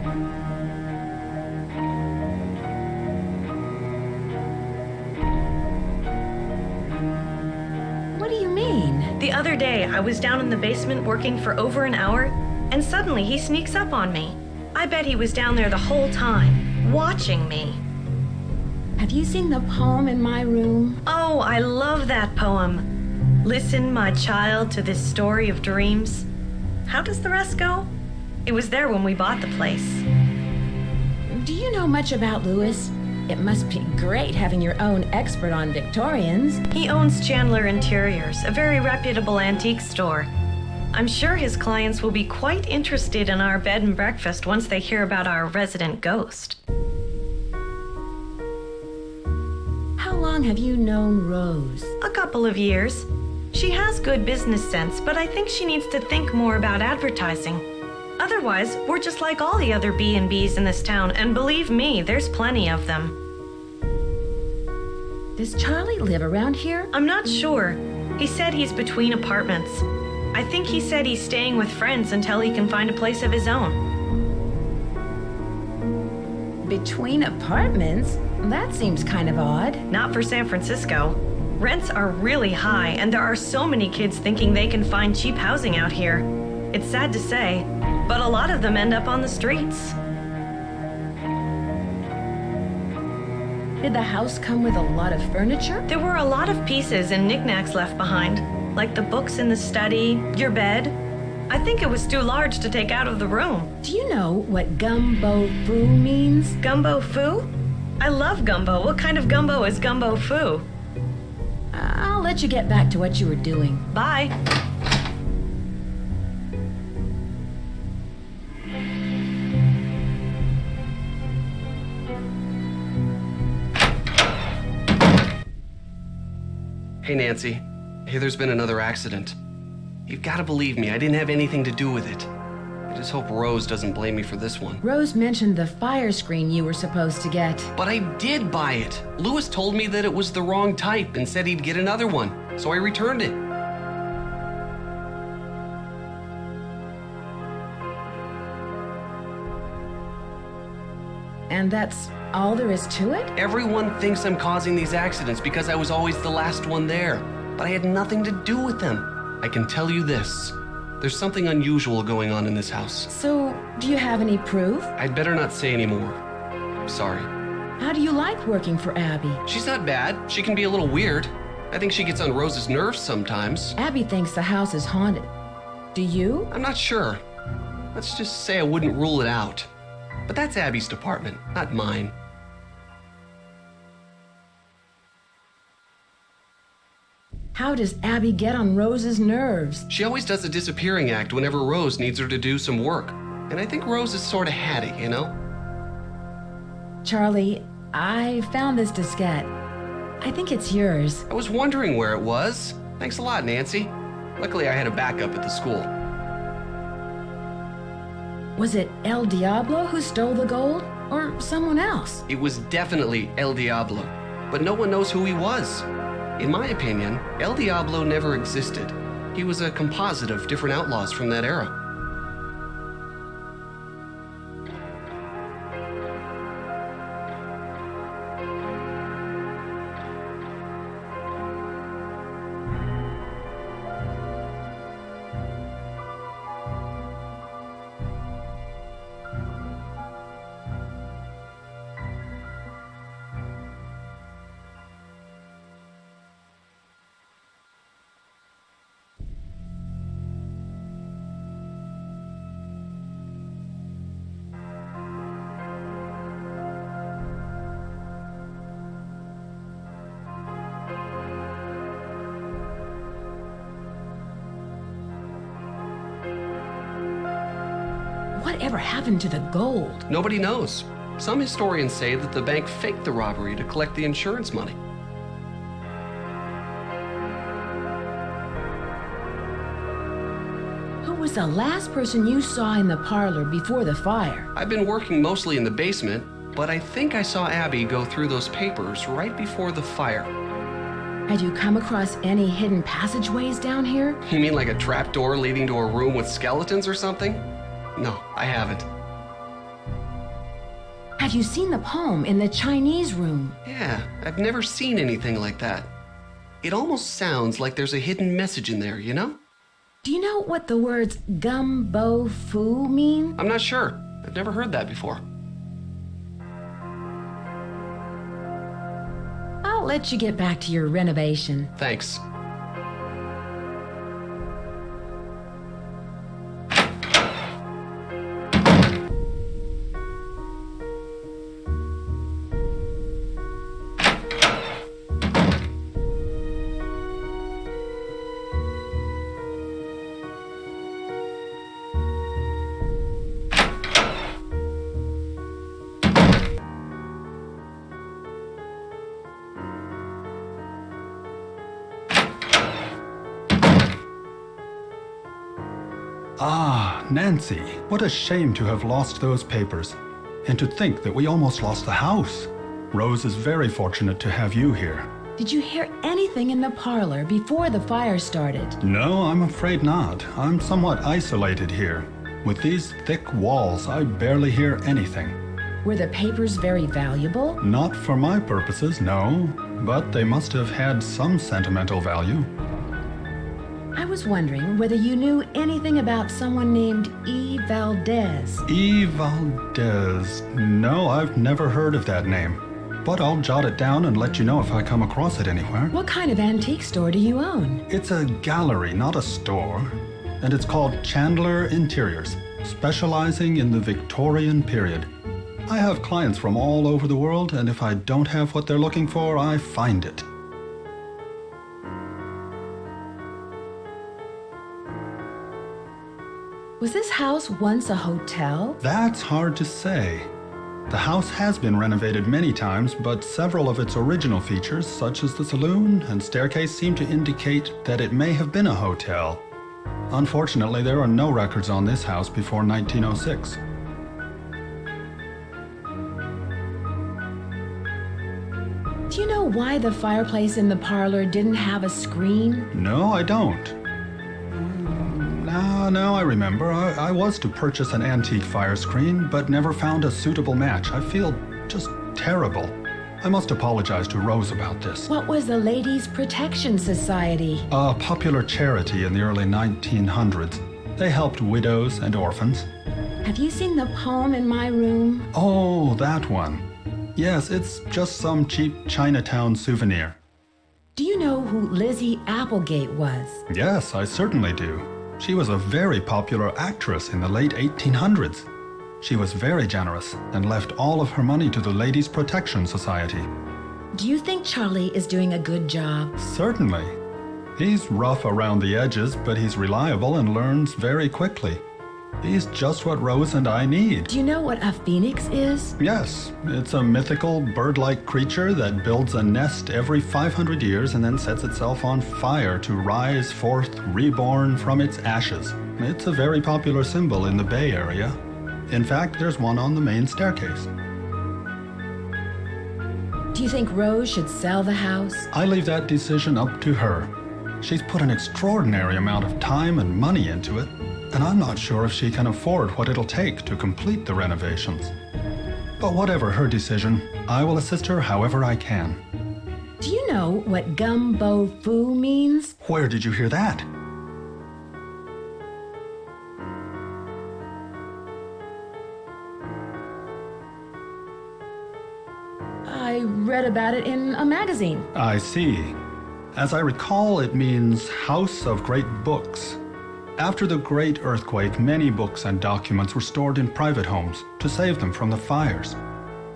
What do you mean? The other day, I was down in the basement working for over an hour, and suddenly he sneaks up on me. I bet he was down there the whole time, watching me. Have you seen the poem in my room? Oh, I love that poem. Listen, my child, to this story of dreams. How does the rest go? It was there when we bought the place. Do you know much about Louis? It must be great having your own expert on Victorians. He owns Chandler Interiors, a very reputable antique store. I'm sure his clients will be quite interested in our bed and breakfast once they hear about our resident ghost. How long have you known Rose? A couple of years. She has good business sense, but I think she needs to think more about advertising. Otherwise, we're just like all the other B&Bs in this town, and believe me, there's plenty of them. Does Charlie live around here? I'm not sure. He said he's between apartments. I think he said he's staying with friends until he can find a place of his own. Between apartments? That seems kind of odd. Not for San Francisco. Rents are really high, and there are so many kids thinking they can find cheap housing out here. It's sad to say, but a lot of them end up on the streets. Did the house come with a lot of furniture? There were a lot of pieces and knickknacks left behind, like the books in the study, your bed. I think it was too large to take out of the room. Do you know what gumbo foo means? Gumbo foo? I love gumbo. What kind of gumbo is gumbo foo? I'll let you get back to what you were doing. Bye. Hey, Nancy. Hey, there's been another accident. You've got to believe me, I didn't have anything to do with it. I just hope Rose doesn't blame me for this one. Rose mentioned the fire screen you were supposed to get. But I did buy it. Louis told me that it was the wrong type and said he'd get another one, so I returned it. And that's all there is to it? Everyone thinks I'm causing these accidents because I was always the last one there, but I had nothing to do with them. I can tell you this. There's something unusual going on in this house. So, do you have any proof? I'd better not say any more. Sorry. How do you like working for Abby? She's not bad. She can be a little weird. I think she gets on Rose's nerves sometimes. Abby thinks the house is haunted. Do you? I'm not sure. Let's just say I wouldn't rule it out. But that's Abby's department, not mine. How does Abby get on Rose's nerves? She always does a disappearing act whenever Rose needs her to do some work. And I think Rose is sort of hatty, you know? Charlie, I found this diskette. I think it's yours. I was wondering where it was. Thanks a lot, Nancy. Luckily, I had a backup at the school. Was it El Diablo who stole the gold? Or someone else? It was definitely El Diablo, but no one knows who he was. In my opinion, El Diablo never existed. He was a composite of different outlaws from that era. Whatever happened to the gold? Nobody knows. Some historians say that the bank faked the robbery to collect the insurance money. Who was the last person you saw in the parlor before the fire? I've been working mostly in the basement, but I think I saw Abby go through those papers right before the fire. Had you come across any hidden passageways down here? You mean like a trapdoor leading to a room with skeletons or something? No, I haven't. Have you seen the poem in the Chinese room? Yeah, I've never seen anything like that. It almost sounds like there's a hidden message in there, you know? Do you know what the words gum, bo, fu mean? I'm not sure. I've never heard that before. I'll let you get back to your renovation. Thanks. Ah, Nancy, what a shame to have lost those papers. And to think that we almost lost the house. Rose is very fortunate to have you here. Did you hear anything in the parlor before the fire started? No, I'm afraid not. I'm somewhat isolated here. With these thick walls, I barely hear anything. Were the papers very valuable? Not for my purposes, no. But they must have had some sentimental value. I was wondering whether you knew anything about someone named E. Valdez. E. Valdez. No, I've never heard of that name. But I'll jot it down and let you know if I come across it anywhere. What kind of antique store do you own? It's a gallery, not a store. And it's called Chandler Interiors, specializing in the Victorian period. I have clients from all over the world, and if I don't have what they're looking for, I find it. Was this house once a hotel? That's hard to say. The house has been renovated many times, but several of its original features, such as the saloon and staircase, seem to indicate that it may have been a hotel. Unfortunately, there are no records on this house before 1906. Do you know why the fireplace in the parlor didn't have a screen? No, I don't. Now I remember. I was to purchase an antique fire screen, but never found a suitable match. I feel just terrible. I must apologize to Rose about this. What was the Ladies' Protection Society? A popular charity in the early 1900s. They helped widows and orphans. Have you seen the poem in my room? Oh, that one. Yes, it's just some cheap Chinatown souvenir. Do you know who Lizzie Applegate was? Yes, I certainly do. She was a very popular actress in the late 1800s. She was very generous and left all of her money to the Ladies' Protection Society. Do you think Charlie is doing a good job? Certainly. He's rough around the edges, but he's reliable and learns very quickly. He's just what Rose and I need. Do you know what a phoenix is? Yes, it's a mythical bird-like creature that builds a nest every 500 years and then sets itself on fire to rise forth reborn from its ashes. It's a very popular symbol in the Bay Area. In fact, there's one on the main staircase. Do you think Rose should sell the house? I leave that decision up to her. She's put an extraordinary amount of time and money into it, and I'm not sure if she can afford what it'll take to complete the renovations. But whatever her decision, I will assist her however I can. Do you know what gumbo foo means? Where did you hear that? I read about it in a magazine. I see. As I recall, it means House of Great Books. After the Great Earthquake, many books and documents were stored in private homes to save them from the fires.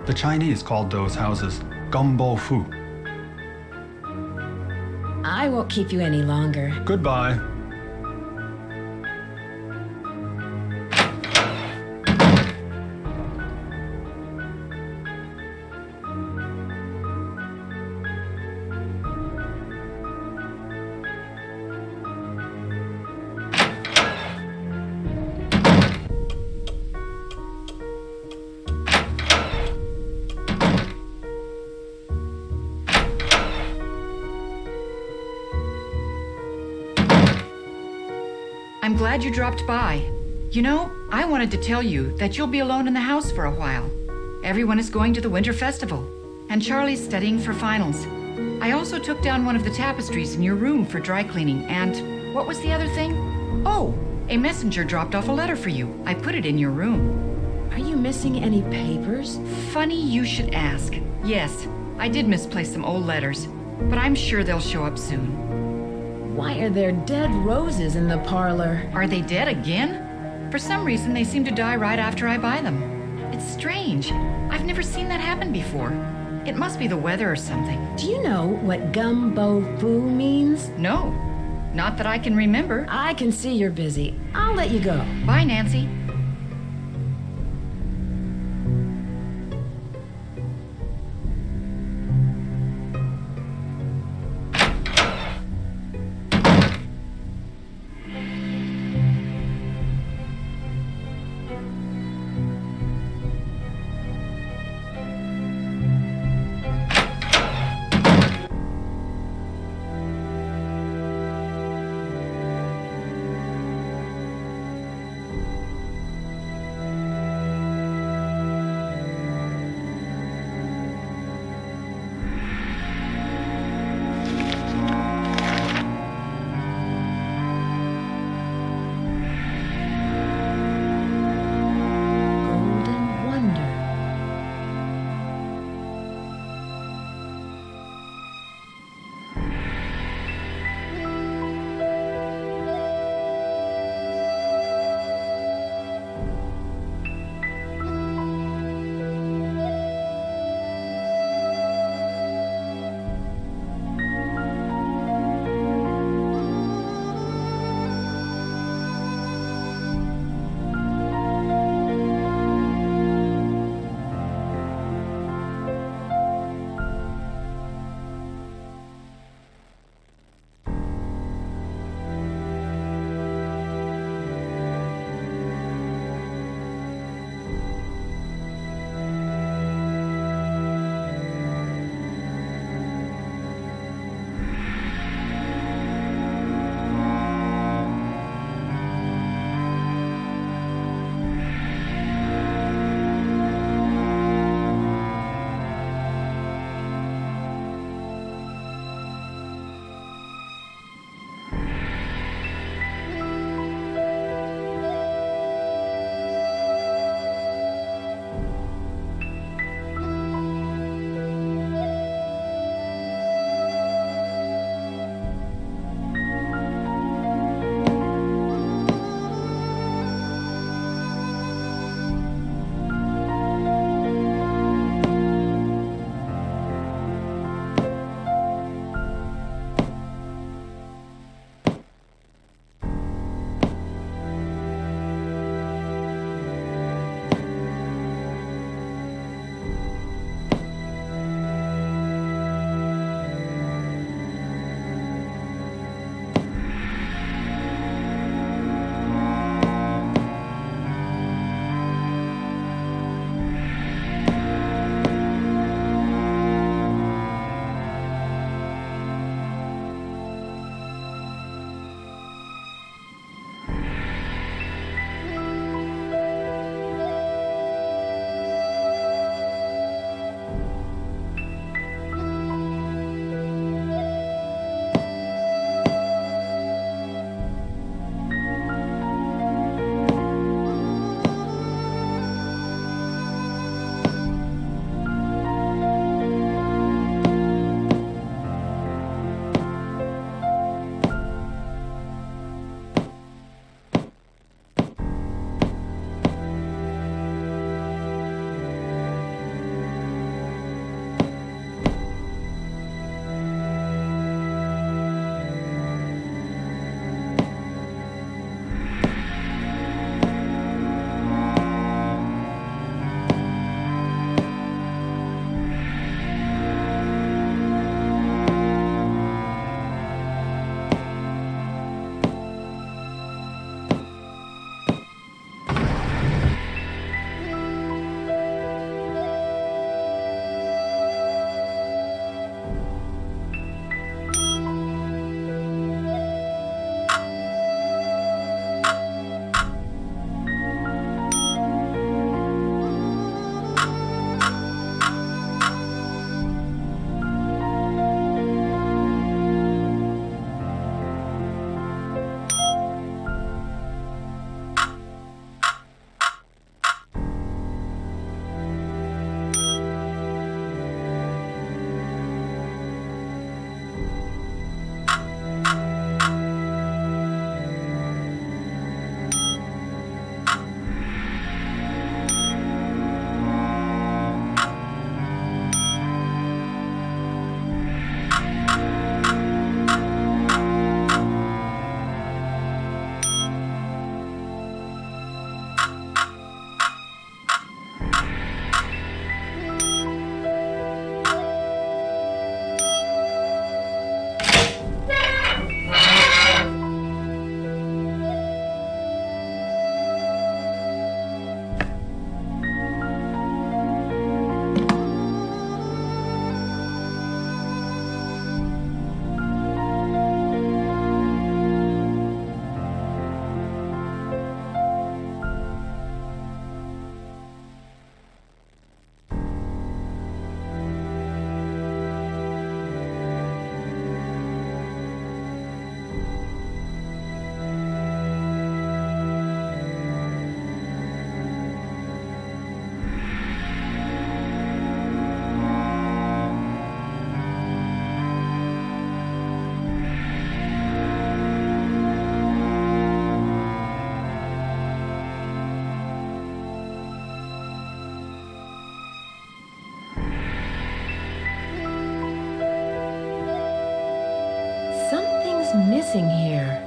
The Chinese called those houses gumbo fu. I won't keep you any longer. Goodbye. I'm glad you dropped by. You know, I wanted to tell you that you'll be alone in the house for a while. Everyone is going to the Winter Festival, and Charlie's studying for finals. I also took down one of the tapestries in your room for dry cleaning, and what was the other thing? Oh, a messenger dropped off a letter for you. I put it in your room. Are you missing any papers? Funny you should ask. Yes, I did misplace some old letters, but I'm sure they'll show up soon. Why are there dead roses in the parlor? Are they dead again? For some reason, they seem to die right after I buy them. It's strange. I've never seen that happen before. It must be the weather or something. Do you know what gumbo foo means? No, not that I can remember. I can see you're busy. I'll let you go. Bye, Nancy. is missing here?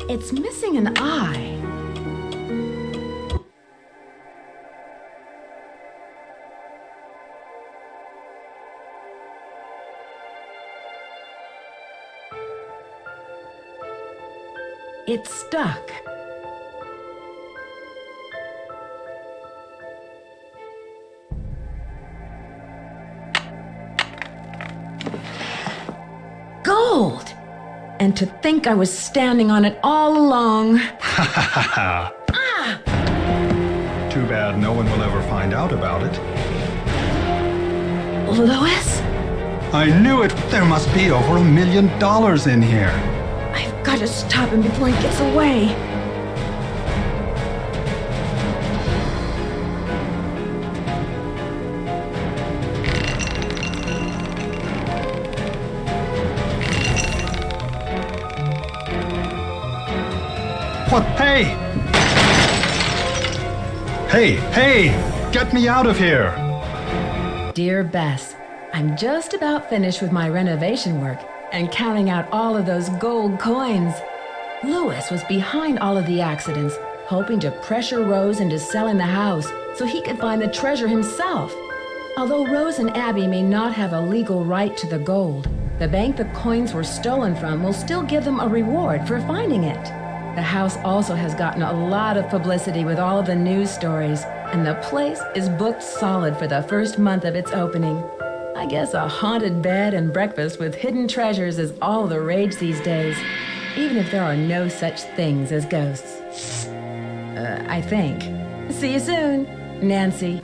It's missing an eye. It's stuck. Gold! And to think I was standing on it all along. Ha ha ha ha. Ah! Too bad no one will ever find out about it. Lois? I knew it! There must be over $1 million in here. I've got to stop him before he gets away. What? Hey! Hey! Get me out of here! Dear Bess, I'm just about finished with my renovation work and counting out all of those gold coins. Louis was behind all of the accidents, hoping to pressure Rose into selling the house so he could find the treasure himself. Although Rose and Abby may not have a legal right to the gold, the bank the coins were stolen from will still give them a reward for finding it. The house also has gotten a lot of publicity with all of the news stories, and the place is booked solid for the first month of its opening. I guess a haunted bed and breakfast with hidden treasures is all the rage these days, even if there are no such things as ghosts. I think. See you soon, Nancy.